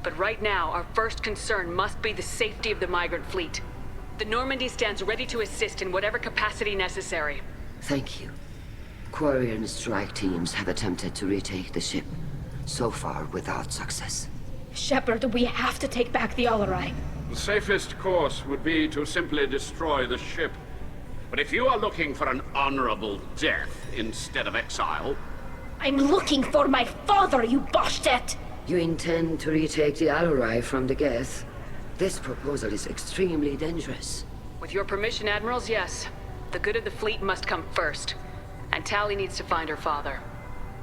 But right now, our first concern must be the safety of the migrant fleet. The Normandy stands ready to assist in whatever capacity necessary. Thank you. Quarry and strike teams have attempted to retake the ship, so far without success. Shepard, we have to take back the Alarai. The safest course would be to simply destroy the ship. But if you are looking for an honorable death instead of exile... I'm looking for my father, you bastet! You intend to retake the Alarai from the Geth? This proposal is extremely dangerous. With your permission, Admirals, yes. The good of the fleet must come first. And Tali needs to find her father.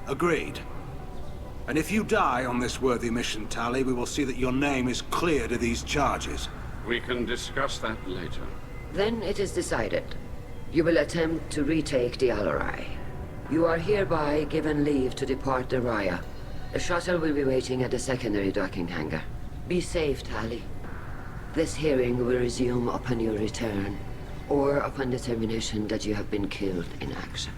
Agreed. And if you die on this worthy mission, Tali, we will see that your name is cleared of these charges. We can discuss that later. Then it is decided. You will attempt to retake the Alarai. You are hereby given leave to depart the Raya. The shuttle will be waiting at the secondary docking hangar. Be safe, Tali. This hearing will resume upon your return, or upon determination that you have been killed in action.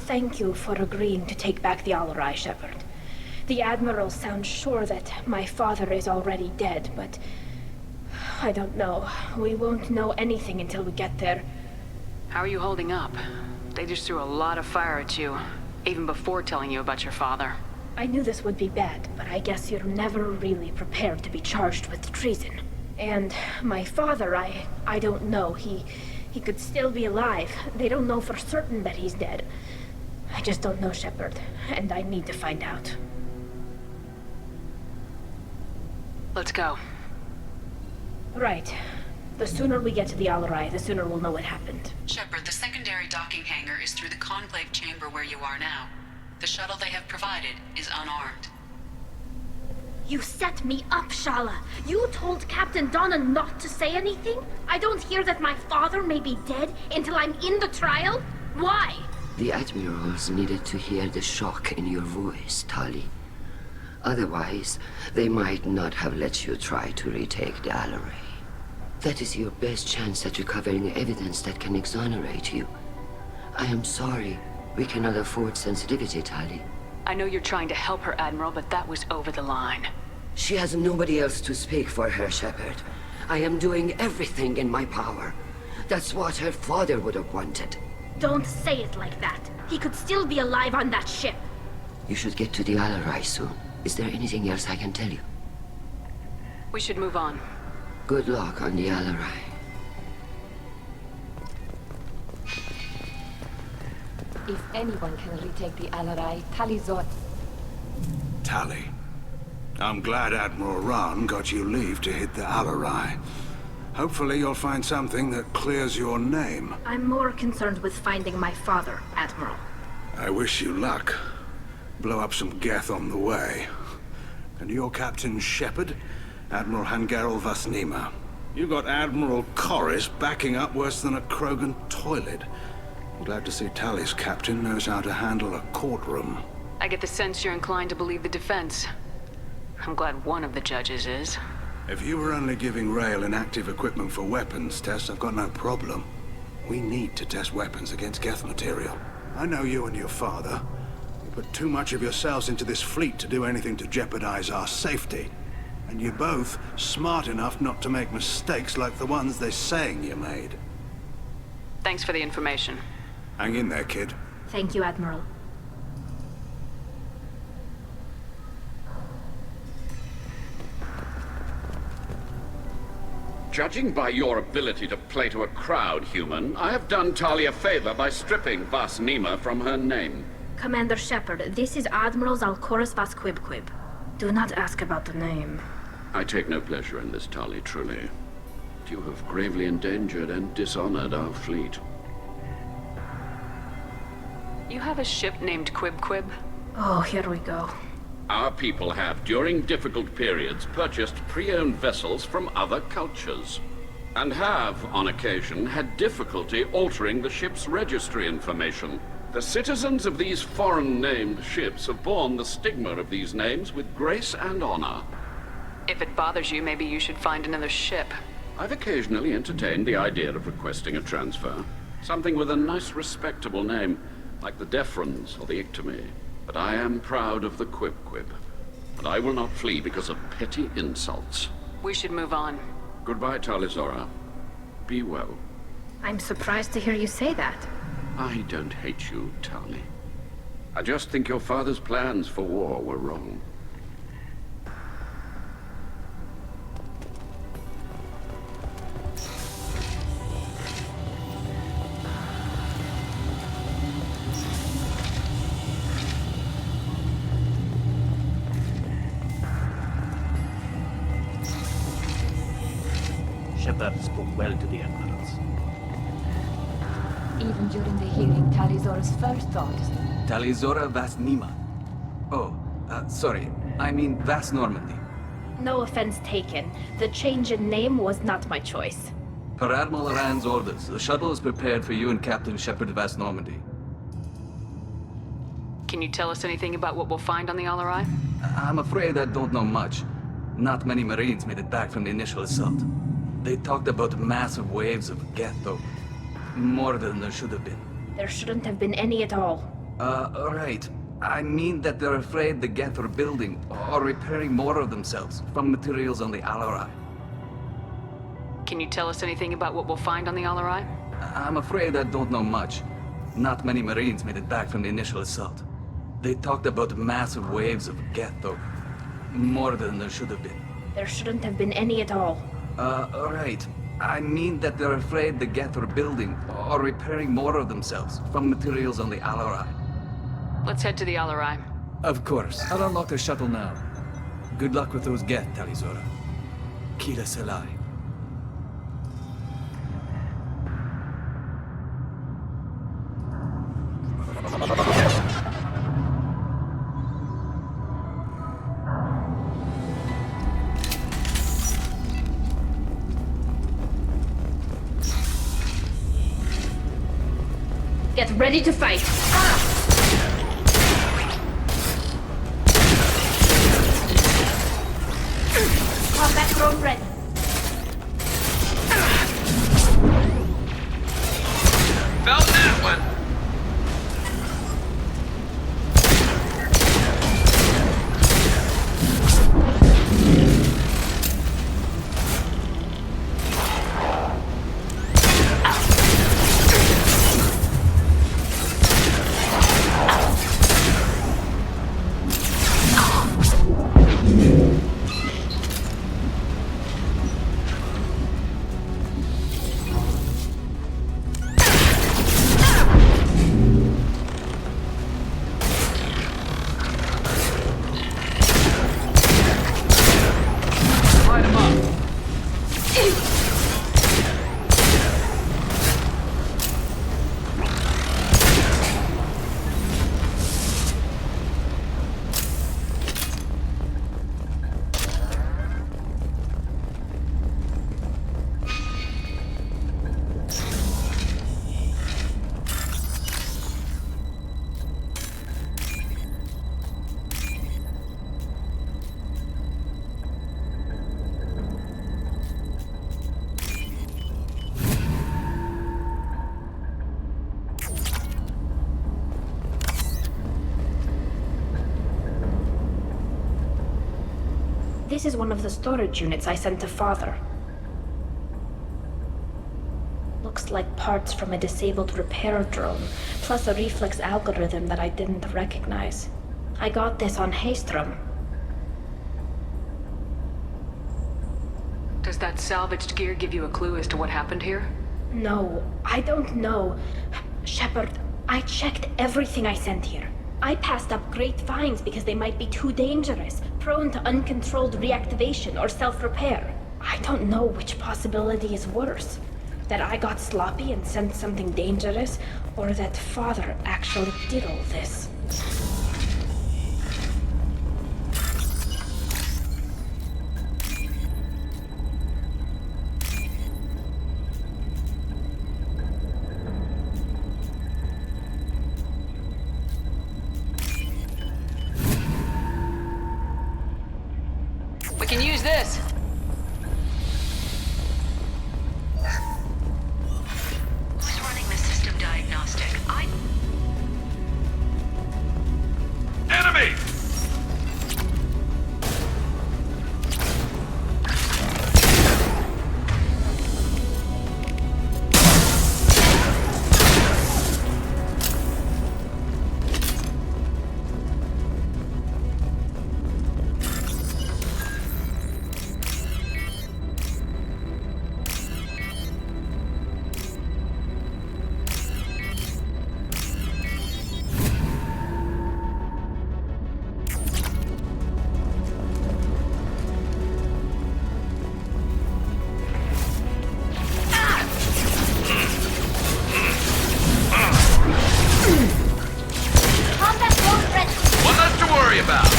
Thank you for agreeing to take back the Alarai, Shepard. The Admiral sounds sure that my father is already dead, but... I don't know. We won't know anything until we get there. How are you holding up? They just threw a lot of fire at you, even before telling you about your father. I knew this would be bad, but I guess you're never really prepared to be charged with treason. And my father, I don't know. He could still be alive. They don't know for certain that he's dead. I just don't know, Shepard, and I need to find out. Let's go. Right. The sooner we get to the Alarai, the sooner we'll know what happened. Shepard, the secondary docking hangar is through the Conclave chamber where you are now. The shuttle they have provided is unarmed. You set me up, Shala. You told Captain Donna not to say anything? I don't hear that my father may be dead until I'm in the trial? Why? The Admirals needed to hear the shock in your voice, Tali. Otherwise, they might not have let you try to retake the Alarai. That is your best chance at recovering evidence that can exonerate you. I am sorry. We cannot afford sensitivity, Tali. I know you're trying to help her, Admiral, but that was over the line. She has nobody else to speak for her, Shepard. I am doing everything in my power. That's what her father would have wanted. Don't say it like that. He could still be alive on that ship. You should get to the Alarai soon. Is there anything else I can tell you? We should move on. Good luck on the Alarai. If anyone can retake the Alarai, Tali Zora. Tali. I'm glad Admiral Ran got you leave to hit the Alarai. Hopefully you'll find something that clears your name. I'm more concerned with finding my father, Admiral. I wish you luck. Blow up some Geth on the way. And you're Captain Shepard, Admiral Hangarel Vasnima. You got Admiral Corris backing up worse than a Krogan toilet. I'm glad to see Tali's captain knows how to handle a courtroom. I get the sense you're inclined to believe the defense. I'm glad one of the judges is. If you were only giving Rail inactive equipment for weapons tests, I've got no problem. We need to test weapons against Geth material. I know you and your father. You put too much of yourselves into this fleet to do anything to jeopardize our safety. And you're both smart enough not to make mistakes like the ones they're saying you made. Thanks for the information. Hang in there, kid. Thank you, Admiral. Judging by your ability to play to a crowd, human, I have done Tali a favor by stripping Vasnima from her name. Commander Shepard, this is Admiral Zalkoris Vasquibquib. Do not ask about the name. I take no pleasure in this, Tali, truly. You have gravely endangered and dishonored our fleet. You have a ship named Quib? Oh, here we go. Our people have, during difficult periods, purchased pre-owned vessels from other cultures, and have, on occasion, had difficulty altering the ship's registry information. The citizens of these foreign-named ships have borne the stigma of these names with grace and honor. If it bothers you, maybe you should find another ship. I've occasionally entertained the idea of requesting a transfer. Something with a nice, respectable name, like the Defrons or the Ictomy. But I am proud of the Quib, and I will not flee because of petty insults. We should move on. Goodbye, Tali Zora. Be well. I'm surprised to hear you say that. I don't hate you, Tali. I just think your father's plans for war were wrong. Shepard spoke well to the Admirals. Even during the hearing, Tali Zora's first thought is... Tali Zora Vasnima. Oh, sorry. I mean Vas Normandy. No offense taken. The change in name was not my choice. Per Admiral Rand's orders, the shuttle is prepared for you and Captain Shepard Vas Normandy. Can you tell us anything about what we'll find on the Alarai? I'm afraid I don't know much. Not many Marines made it back from the initial assault. They talked about massive waves of Geth, though. More than there should have been. There shouldn't have been any at all. Right. I mean that they're afraid the Geth are building or repairing more of themselves from materials on the Alarai. Can you tell us anything about what we'll find on the Alarai? I'm afraid I don't know much. Not many Marines made it back from the initial assault. They talked about massive waves of Geth, though. More than there should have been. There shouldn't have been any at all. Right. I mean that they're afraid the Geth are building or repairing more of themselves from materials on the Alarai. Let's head to the Alarai. Of course. I'll unlock the shuttle now. Good luck with those Geth, Tali Zora. Kila Selai. Get ready to fight! Combat drone ready. Found that one! This is one of the storage units I sent to Father. Looks like parts from a disabled repair drone, plus a reflex algorithm that I didn't recognize. I got this on Haystrom. Does that salvaged gear give you a clue as to what happened here? No, I don't know. Shepard, I checked everything I sent here. I passed up great finds because they might be too dangerous, prone to uncontrolled reactivation or self-repair. I don't know which possibility is worse. That I got sloppy and sent something dangerous, or that Father actually did all this. We can use this. Who's running the system diagnostic? Enemy! One less to worry about.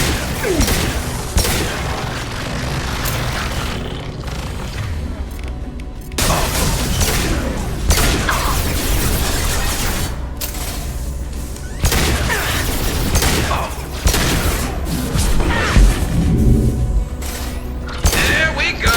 There we go.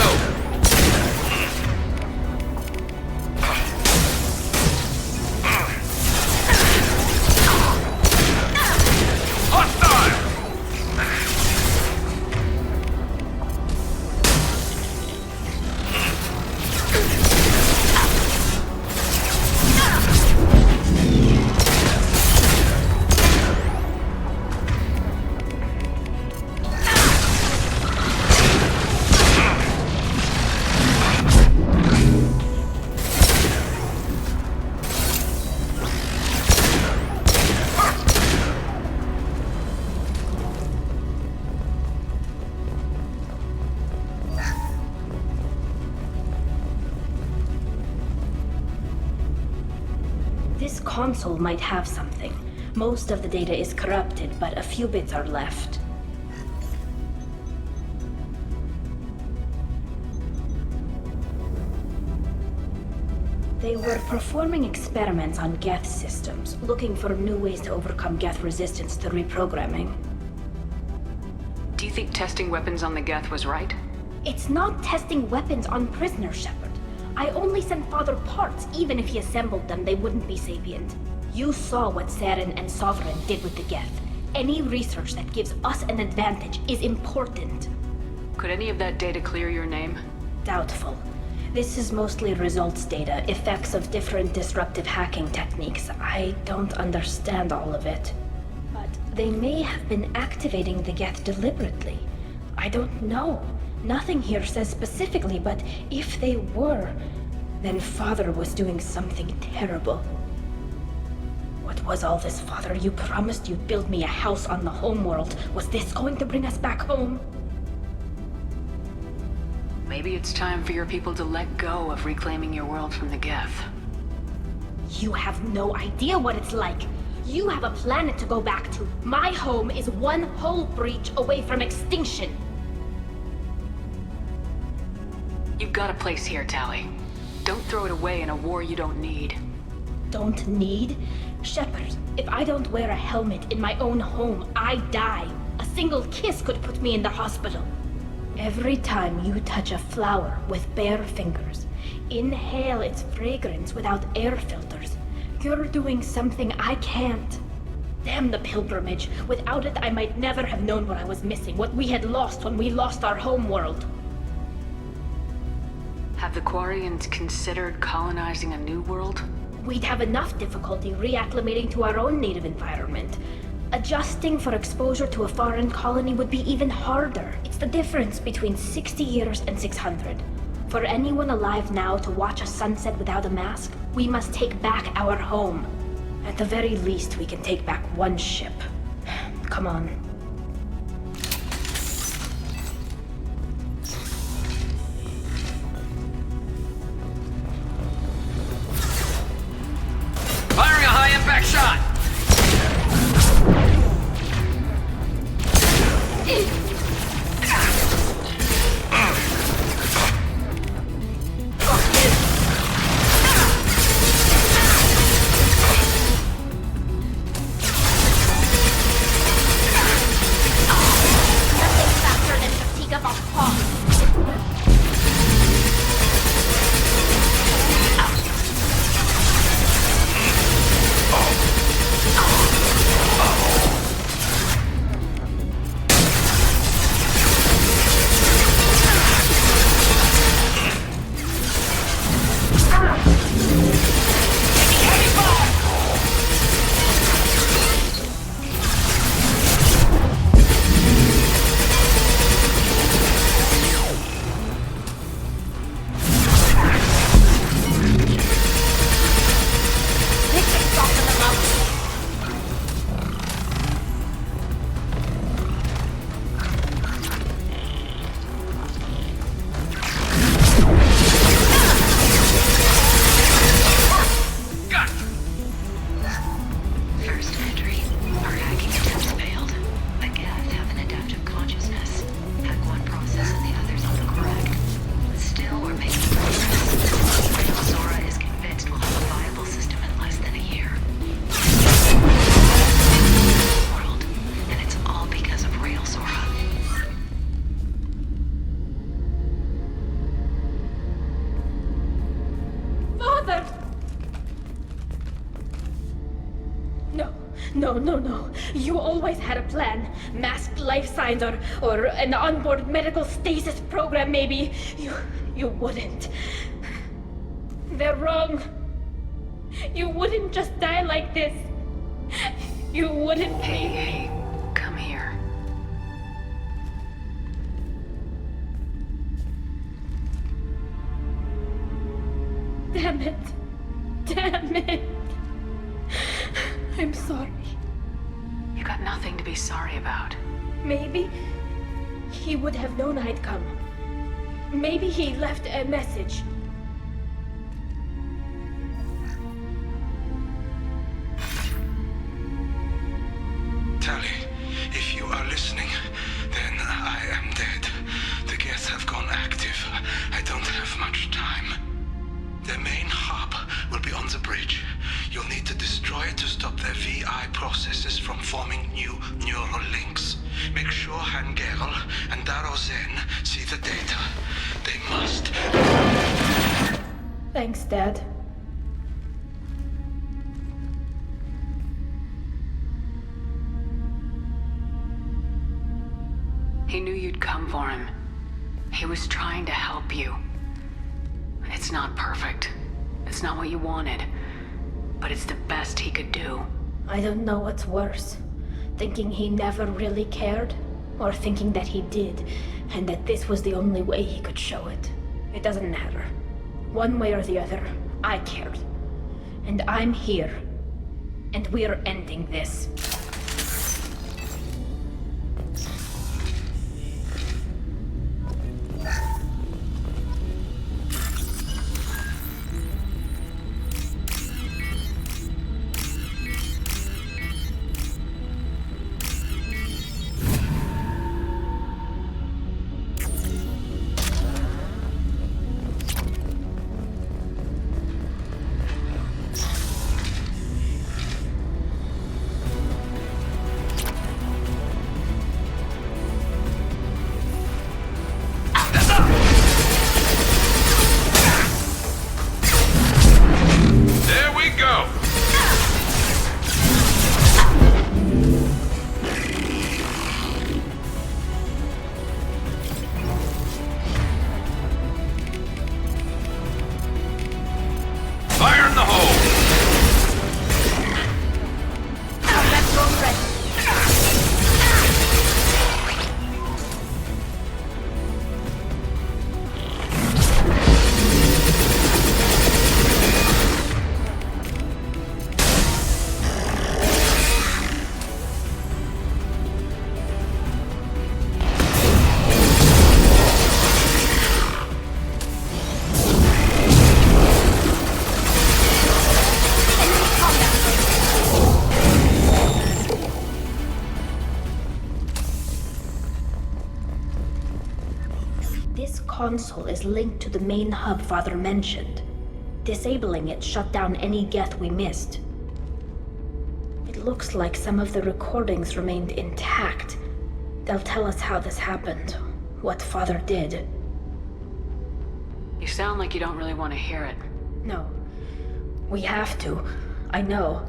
This console might have something. Most of the data is corrupted, but a few bits are left. They were performing experiments on Geth systems, looking for new ways to overcome Geth resistance to reprogramming. Do you think testing weapons on the Geth was right? It's not testing weapons on prisoners, Shepard. I only sent Father parts. Even if he assembled them, they wouldn't be sapient. You saw what Saren and Sovereign did with the Geth. Any research that gives us an advantage is important. Could any of that data clear your name? Doubtful. This is mostly results data, effects of different disruptive hacking techniques. I don't understand all of it. But they may have been activating the Geth deliberately. I don't know. Nothing here says specifically, but if they were, then Father was doing something terrible. What was all this, Father? You promised you'd build me a house on the homeworld. Was this going to bring us back home? Maybe it's time for your people to let go of reclaiming your world from the Geth. You have no idea what it's like. You have a planet to go back to. My home is one hull breach away from extinction. You've got a place here, Tali. Don't throw it away in a war you don't need. Don't need? Shepard, if I don't wear a helmet in my own home, I die. A single kiss could put me in the hospital. Every time you touch a flower with bare fingers, inhale its fragrance without air filters, you're doing something I can't. Damn the pilgrimage. Without it, I might never have known what I was missing, what we had lost when we lost our home world. Have the Quarians considered colonizing a new world? We'd have enough difficulty reacclimating to our own native environment. Adjusting for exposure to a foreign colony would be even harder. It's the difference between 60 years and 600. For anyone alive now to watch a sunset without a mask, we must take back our home. At the very least, we can take back one ship. Come on. Firing a high-impact shot! No. You always had a plan. Masked life signs or an onboard medical stasis program, maybe. You wouldn't. They're wrong. You wouldn't just die like this. You wouldn't. Hey, come here. Damn it. I'm sorry. You got nothing to be sorry about. Maybe he would have known I'd come. Maybe he left a message. Tali, if you are listening, then I am dead. The Geth have gone active. I don't have much time. The main hub will be on the bridge. You'll need to destroy it to stop their VI processes from forming new neural links. Make sure Hangerl and Darozen see the data. They must. Thanks, Dad. He knew you'd come for him. He was trying to help you. It's not perfect. It's not what you wanted. But it's the best he could do. I don't know what's worse. Thinking he never really cared, or thinking that he did, and that this was the only way he could show it. It doesn't matter. One way or the other, I cared. And I'm here. And we're ending this. console is linked to the main hub Father mentioned. Disabling it shut down any Geth we missed. It looks like some of the recordings remained intact. They'll tell us how this happened, what Father did. You sound like you don't really want to hear it. No. We have to. I know.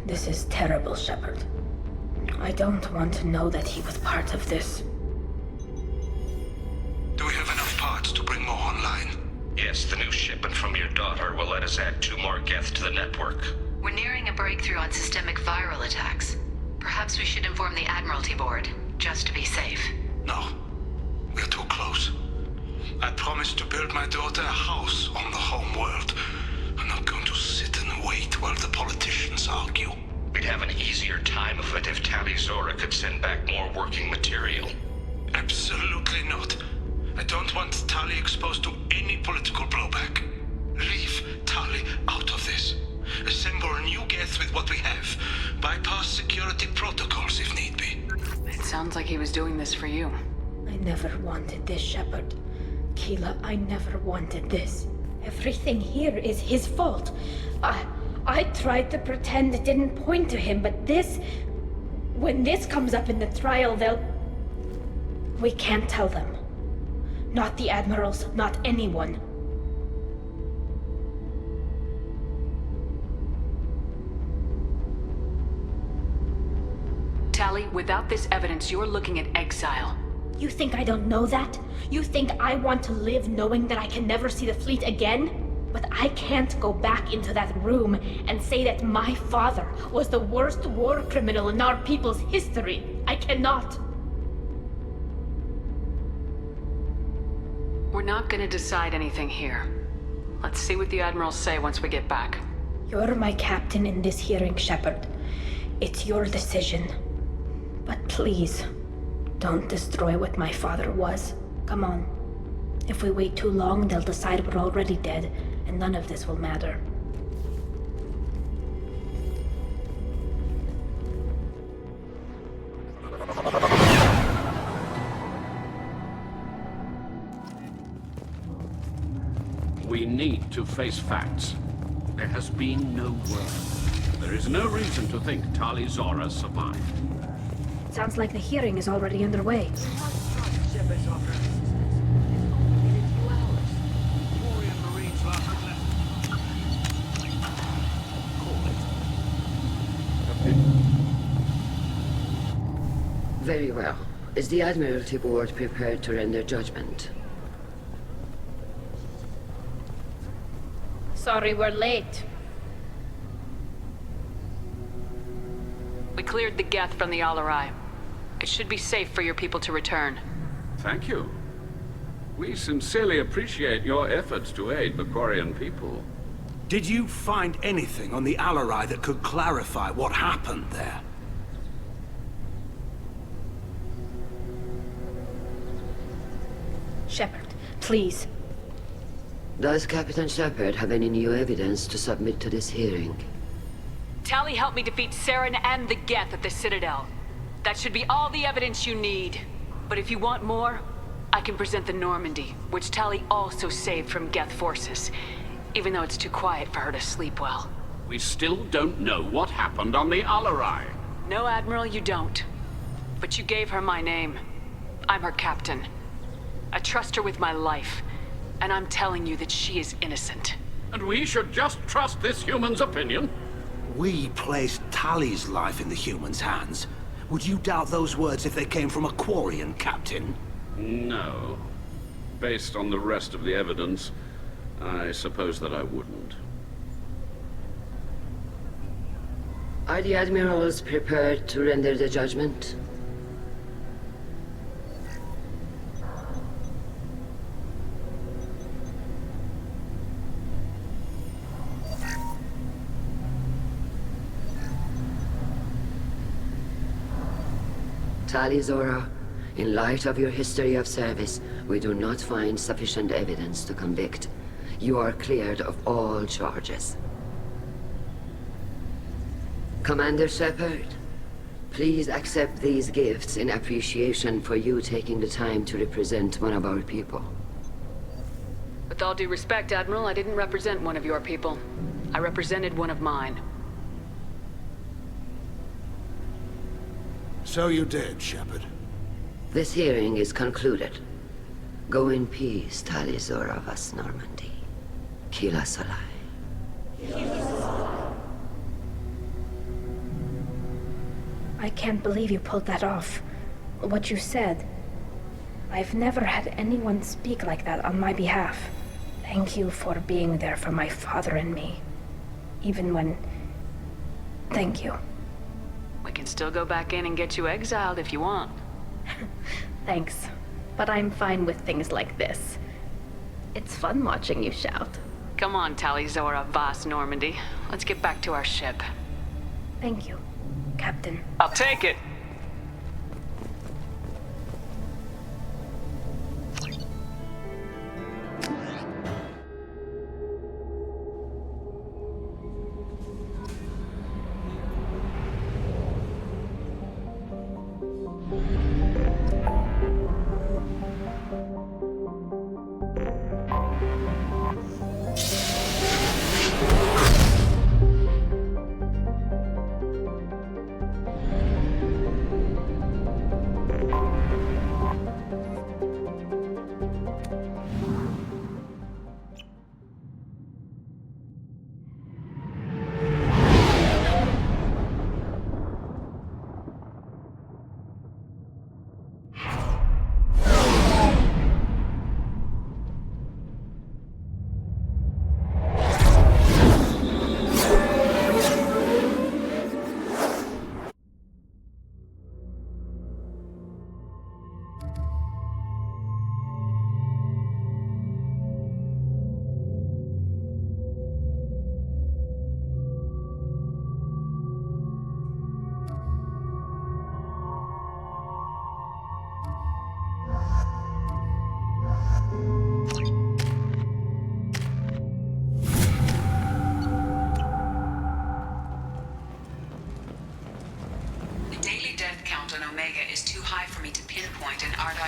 This is terrible, Shepard. I don't want to know that he was part of this. Do we have enough parts to bring more online? Yes, the new shipment from your daughter will let us add 2 more Geth to the network. We're nearing a breakthrough on systemic viral attacks. Perhaps we should inform the Admiralty Board, just to be safe. No. We're too close. I promised to build my daughter a house on the home world. I'm not going to sit and wait while the politicians argue. We'd have an easier time of it if Tali Zora could send back more working material. Absolutely not. I don't want Tali exposed to any political blowback. Leave Tali out of this. Assemble new Geth with what we have. Bypass security protocols if need be. It sounds like he was doing this for you. I never wanted this, Shepard. Keela, I never wanted this. Everything here is his fault. I tried to pretend it didn't point to him, but this... When this comes up in the trial, they'll... We can't tell them. Not the admirals, not anyone. Tali, without this evidence, you're looking at exile. You think I don't know that? You think I want to live knowing that I can never see the fleet again? But I can't go back into that room and say that my father was the worst war criminal in our people's history. I cannot. We're not gonna decide anything here. Let's see what the Admirals say once we get back. You're my captain in this hearing, Shepard. It's your decision. But please, don't destroy what my father was. Come on. If we wait too long, they'll decide we're already dead, and none of this will matter. We need to face facts. There has been no word. There is no reason to think Tali Zora survived. Sounds like the hearing is already underway. Very well. Is the Admiralty Board prepared to render judgment? Sorry we're late. We cleared the Geth from the Alarai. It should be safe for your people to return. Thank you. We sincerely appreciate your efforts to aid the Quarian people. Did you find anything on the Alarai that could clarify what happened there? Shepard, please. Does Captain Shepard have any new evidence to submit to this hearing? Tali helped me defeat Saren and the Geth at the Citadel. That should be all the evidence you need. But if you want more, I can present the Normandy, which Tali also saved from Geth forces, even though it's too quiet for her to sleep well. We still don't know what happened on the Alarai. No, Admiral, you don't. But you gave her my name. I'm her captain. I trust her with my life, and I'm telling you that she is innocent. And we should just trust this human's opinion? We placed Tali's life in the humans' hands. Would you doubt those words if they came from a Quarian, Captain? No. Based on the rest of the evidence, I suppose that I wouldn't. Are the Admirals prepared to render the judgment? Tali Zora, in light of your history of service, we do not find sufficient evidence to convict. You are cleared of all charges. Commander Shepard, Please accept these gifts in appreciation for you taking the time to represent one of our people. With all due respect, Admiral, I didn't represent one of your people. I represented one of mine. So you did, Shepard. This hearing is concluded. Go in peace, Tali Zora Vas Normandy. Kila Salai. I can't believe you pulled that off. What you said. I've never had anyone speak like that on my behalf. Thank you for being there for my father and me. Even when... Thank you. We can still go back in and get you exiled if you want. Thanks. But I'm fine with things like this. It's fun watching you shout. Come on, Tali Zora Vas Normandy. Let's get back to our ship. Thank you, Captain. I'll take it!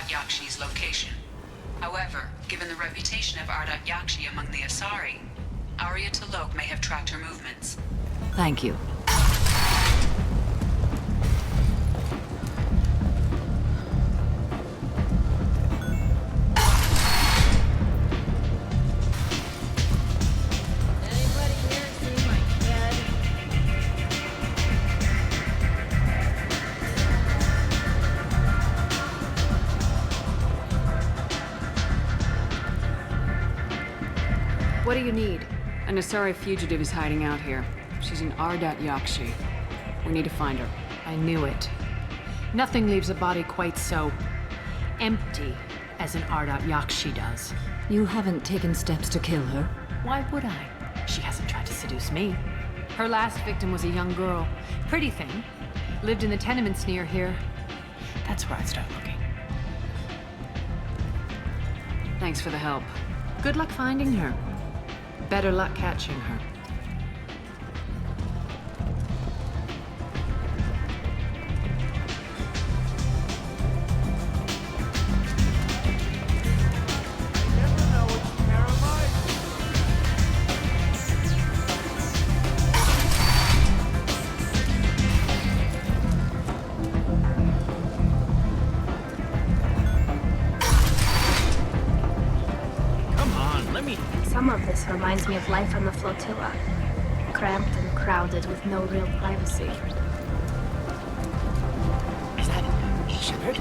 Yakshi's location. However, given the reputation of Ardat Yakshi among the Asari, Arya T'Loak may have tracked her movements. Thank you. What do you need? An Asari fugitive is hiding out here. She's an Ardat Yakshi. We need to find her. I knew it. Nothing leaves a body quite so empty as an Ardat Yakshi does. You haven't taken steps to kill her? Why would I? She hasn't tried to seduce me. Her last victim was a young girl. Pretty thing. Lived in the tenements near here. That's where I'd start looking. Thanks for the help. Good luck finding her. Better luck catching her. Some of this reminds me of life on the flotilla. Cramped and crowded with no real privacy. Is that Shepard?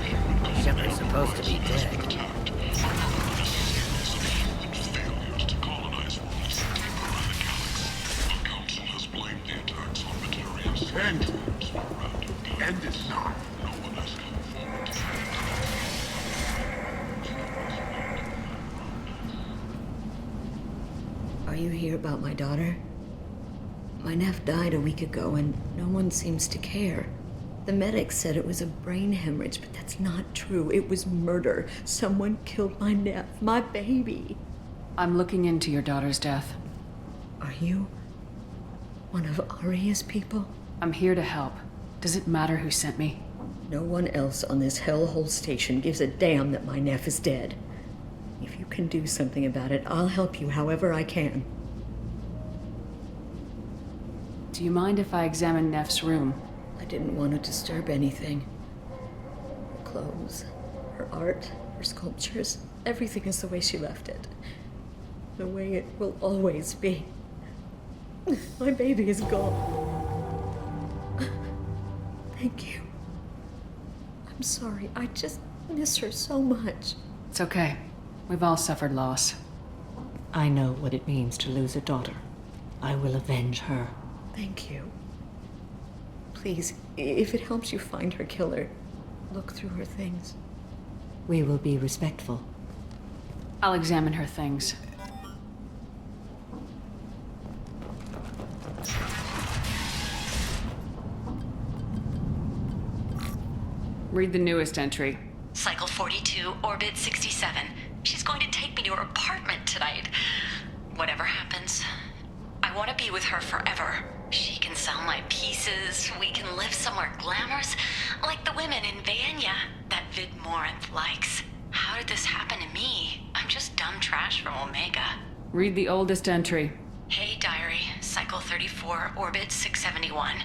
Shepard's supposed to be dead. End it now. Are you here about my daughter? My nephew died a week ago and no one seems to care. The medics said it was a brain hemorrhage, but that's not true. It was murder. Someone killed my nephew, my baby. I'm looking into your daughter's death. Are you one of Arya's people? I'm here to help. Does it matter who sent me? No one else on this hellhole station gives a damn that my Neff is dead. If you can do something about it, I'll help you however I can. Do you mind if I examine Neff's room? I didn't want to disturb anything. Her clothes, her art, her sculptures, everything is the way she left it. The way it will always be. My baby is gone. Thank you. I'm sorry, I just miss her so much. It's okay. We've all suffered loss. I know what it means to lose a daughter. I will avenge her. Thank you. Please, if it helps you find her killer, look through her things. We will be respectful. I'll examine her things. Read the newest entry. Cycle 42, Orbit 67. She's going to take me to her apartment tonight. Whatever happens, I want to be with her forever. She can sell my pieces. We can live somewhere glamorous, like the women in Vanya that Vid Morinth likes. How did this happen to me? I'm just dumb trash from Omega. Read the oldest entry. Hey, Diary. Cycle 34, Orbit 671.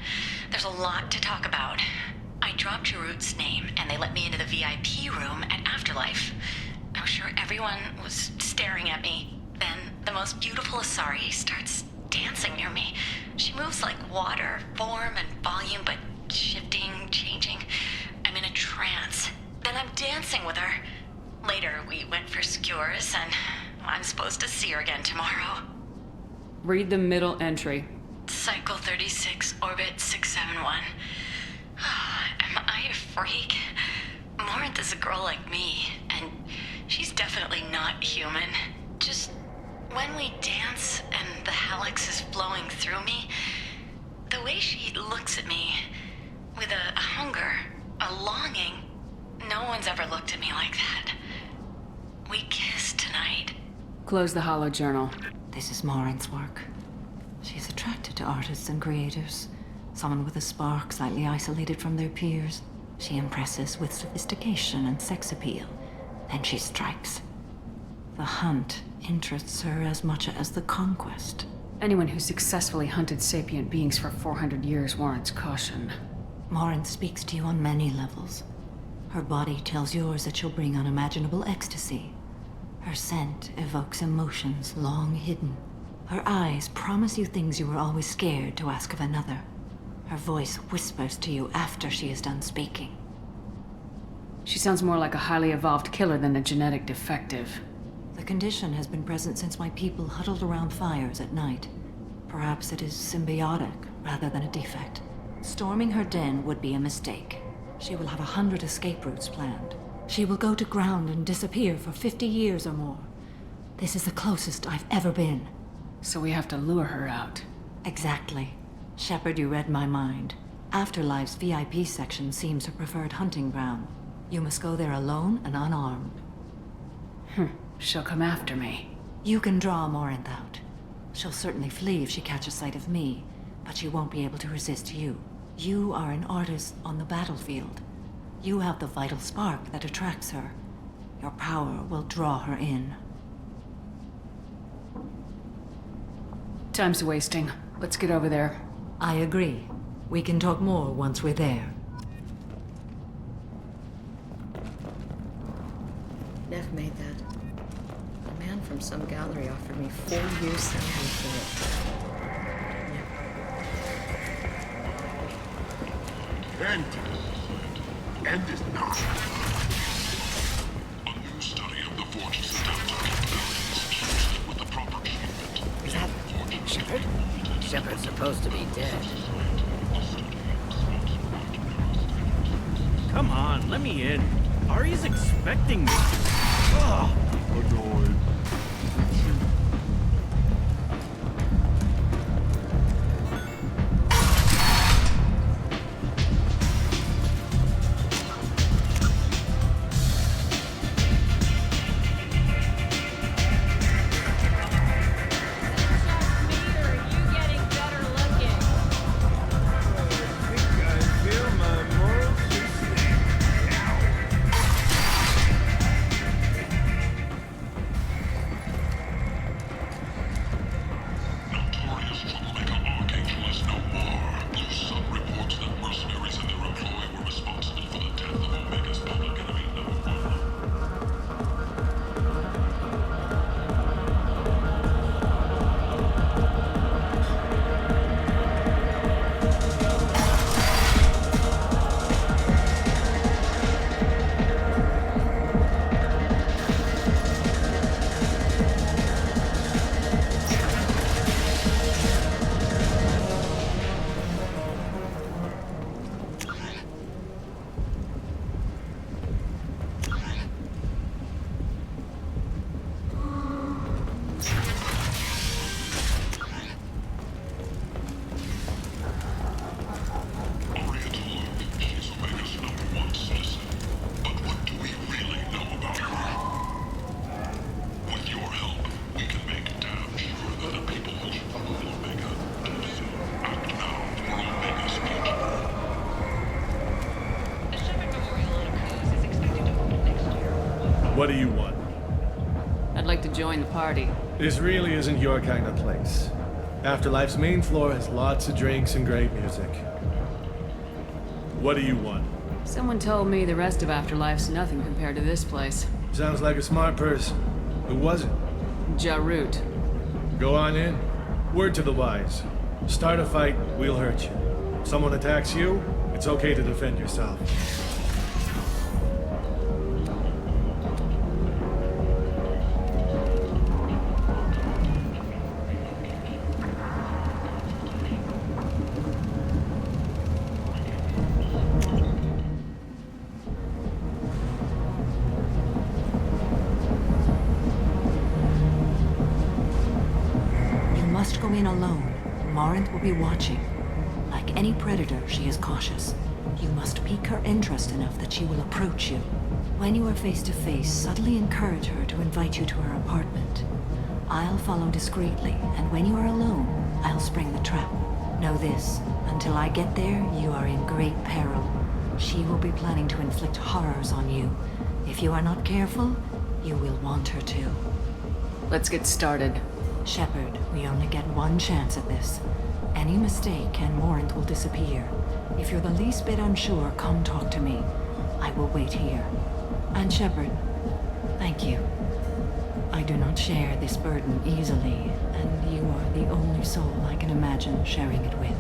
There's a lot to talk about. I dropped Jarut's name, and they let me into the VIP room at Afterlife. I was sure everyone was staring at me. Then the most beautiful Asari starts dancing near me. She moves like water, form and volume, but shifting, changing. I'm in a trance. Then I'm dancing with her. Later, we went for skewers, and I'm supposed to see her again tomorrow. Read the middle entry. Cycle 36, Orbit 671. Am I a freak? Morinth is a girl like me, and she's definitely not human. Just when we dance and the helix is flowing through me, the way she looks at me with a hunger, a longing, no one's ever looked at me like that. We kissed tonight. Close the hollow journal. This is Morinth's work. She's attracted to artists and creators. Someone with a spark, slightly isolated from their peers. She impresses with sophistication and sex appeal. Then she strikes. The hunt interests her as much as the conquest. Anyone who successfully hunted sapient beings for 400 years warrants caution. Morinth speaks to you on many levels. Her body tells yours that she'll bring unimaginable ecstasy. Her scent evokes emotions long hidden. Her eyes promise you things you were always scared to ask of another. Her voice whispers to you after she is done speaking. She sounds more like a highly evolved killer than a genetic defective. The condition has been present since my people huddled around fires at night. Perhaps it is symbiotic rather than a defect. Storming her den would be a mistake. She will have 100 escape routes planned. She will go to ground and disappear for 50 years or more. This is the closest I've ever been. So we have to lure her out. Exactly. Shepard, you read my mind. Afterlife's VIP section seems her preferred hunting ground. You must go there alone and unarmed. She'll come after me. You can draw Morinth out. She'll certainly flee if she catches sight of me, but she won't be able to resist you. You are an artist on the battlefield. You have the vital spark that attracts her. Your power will draw her in. Time's wasting. Let's get over there. I agree. We can talk more once we're there. Neff made that. A man from some gallery offered me 4 years salary for it. End is not. A new study of the Forge's adaptive capabilities with the proper treatment. Is that Shepard? Shepard's supposed to be dead. Come on, let me in. Ari's expecting me. Ugh. Annoyed. Feel What do you want? I'd like to join the party. This really isn't your kind of place. Afterlife's main floor has lots of drinks and great music. What do you want? Someone told me the rest of Afterlife's nothing compared to this place. Sounds like a smart person. Who was it? Jarut. Go on in. Word to the wise. Start a fight, we'll hurt you. Someone attacks you, it's okay to defend yourself. Go in alone. Morinth will be watching. Like any predator, she is cautious. You must pique her interest enough that she will approach you. When you are face to face, subtly encourage her to invite you to her apartment. I'll follow discreetly, and when you are alone, I'll spring the trap. Know this, until I get there, you are in great peril. She will be planning to inflict horrors on you. If you are not careful, you will want her to. Let's get started. Shepard, we only get one chance at this. Any mistake and Morinth will disappear. If you're the least bit unsure, come talk to me. I will wait here. And Shepard, thank you. I do not share this burden easily, and you are the only soul I can imagine sharing it with.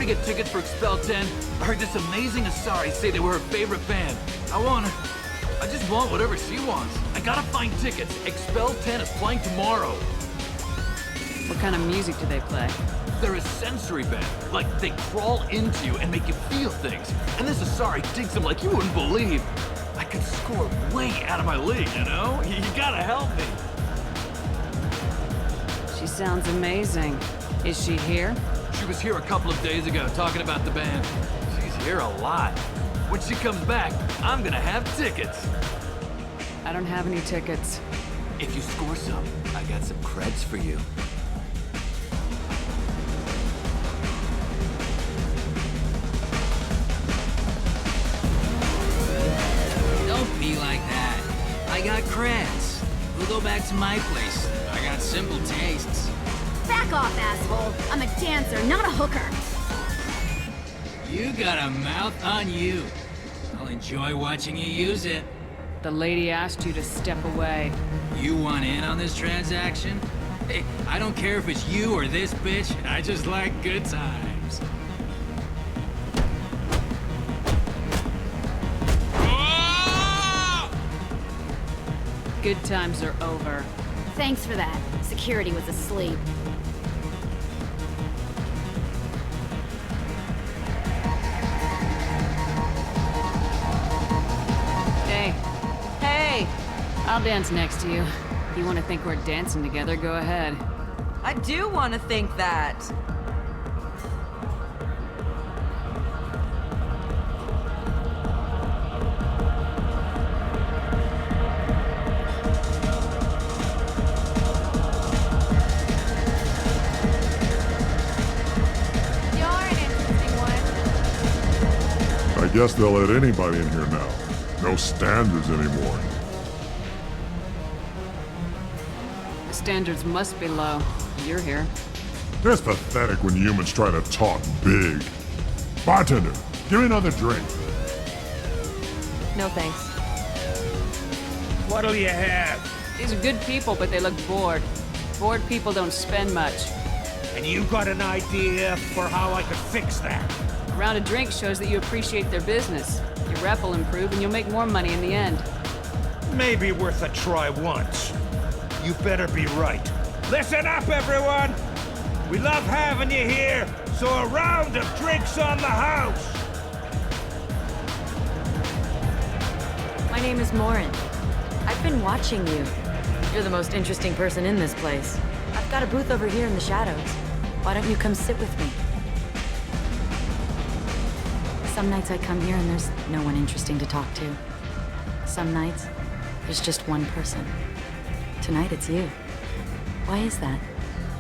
Get tickets for Expel 10. I heard this amazing Asari say they were her favorite band. I just want whatever she wants. I gotta find tickets. Expel 10 is playing tomorrow. What kind of music do they play? They're a sensory band. Like, they crawl into you and make you feel things. And this Asari digs them like you wouldn't believe. I could score way out of my league, you know? You gotta help me. She sounds amazing. Is she here? She was here a couple of days ago talking about the band. She's here a lot. When she comes back, I'm gonna have tickets. I don't have any tickets. If you score some, I got some creds for you. Don't be like that. I got creds. We'll go back to my place. I got simple tastes. Back off, asshole. I'm a dancer, not a hooker. You got a mouth on you. I'll enjoy watching you use it. The lady asked you to step away. You want in on this transaction? Hey, I don't care if it's you or this bitch. I just like good times. Good times are over. Thanks for that. Security was asleep. Hey! I'll dance next to you. If you want to think we're dancing together, go ahead. I do want to think that. I guess they'll let anybody in here now. No standards anymore. The standards must be low. You're here. It's pathetic when humans try to talk big. Bartender, give me another drink. No thanks. What'll you have? These are good people, but they look bored. Bored people don't spend much. And you got an idea for how I could fix that? A round of drinks shows that you appreciate their business. Your rep will improve and you'll make more money in the end. Maybe worth a try once. You better be right. Listen up, everyone! We love having you here, so a round of drinks on the house! My name is Morinth. I've been watching you. You're the most interesting person in this place. I've got a booth over here in the shadows. Why don't you come sit with me? Some nights I come here and there's no one interesting to talk to. Some nights, there's just one person Tonight it's you. Why is that?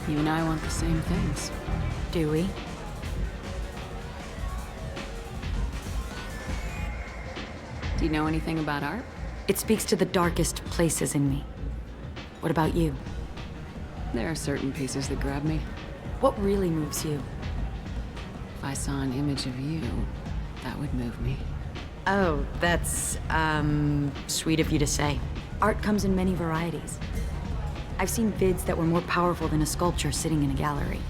You and I want the same things. Do we? Do you know anything about art? It speaks to the darkest places in me. What about you? There are certain pieces that grab me. What really moves you? If I saw an image of you, that would move me. Oh, that's, sweet of you to say. Art comes in many varieties. I've seen vids that were more powerful than a sculpture sitting in a gallery.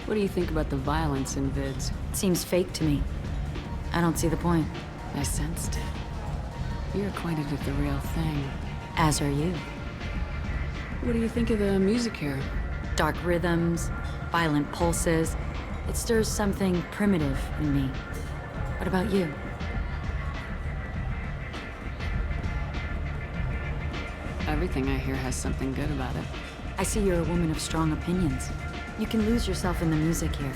What do you think about the violence in vids? It seems fake to me. I don't see the point. I sensed it. You're acquainted with the real thing. As are you. What do you think of the music here? Dark rhythms, violent pulses. It stirs something primitive in me. What about you? Everything I hear has something good about it. I see you're a woman of strong opinions. You can lose yourself in the music here.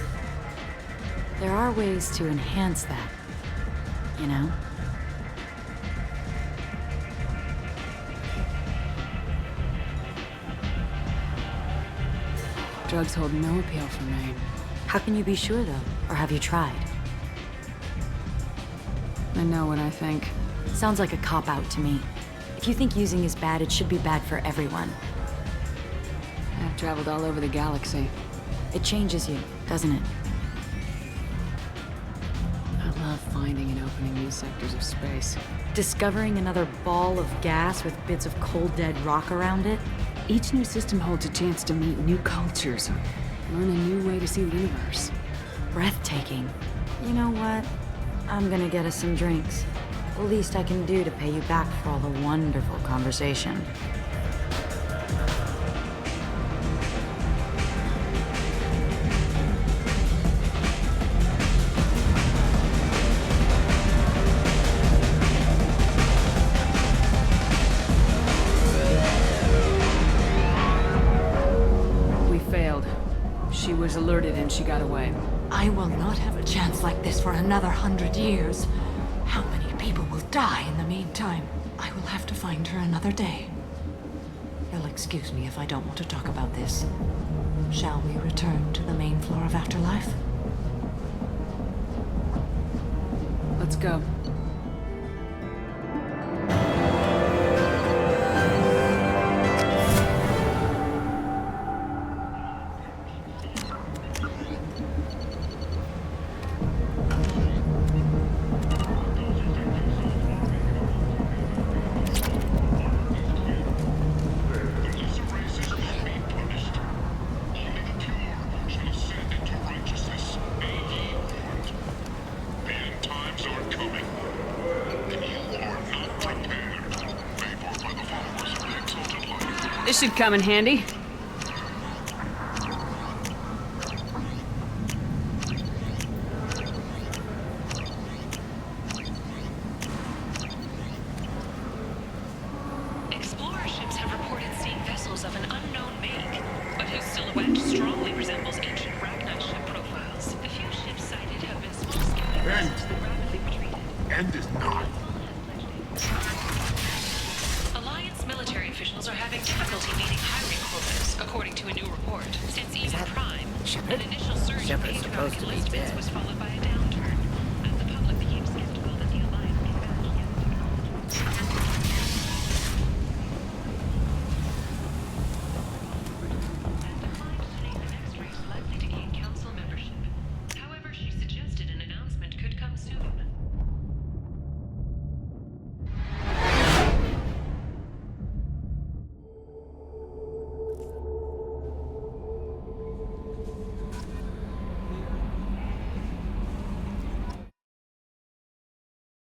There are ways to enhance that, you know? Drugs hold no appeal for me. How can you be sure, though? Or have you tried? I know what I think. Sounds like a cop-out to me. If you think using is bad, it should be bad for everyone. I've traveled all over the galaxy. It changes you, doesn't it? I love finding and opening new sectors of space. Discovering another ball of gas with bits of cold dead rock around it? Each new system holds a chance to meet new cultures, learn a new way to see the universe. Breathtaking. You know what? I'm gonna get us some drinks. The least I can do to pay you back for all the wonderful conversation. She was alerted and she got away. I will not have a chance like this for another 100 years. How many people will die in the meantime? I will have to find her another day. You'll excuse me if I don't want to talk about this. Shall we return to the main floor of Afterlife? Let's go. This should come in handy. Explorer ships have reported seeing vessels of an unknown make, but whose silhouette strongly resembles ancient Ragnar ship profiles. The few ships sighted have been small-scale vessels that rapidly retreated. End is not. Alliance military officials are having difficulty meeting hiring quotas, according to a new report. Since Eden Prime, an initial surge in page supposed to be enlistments dead. was followed by a downturn.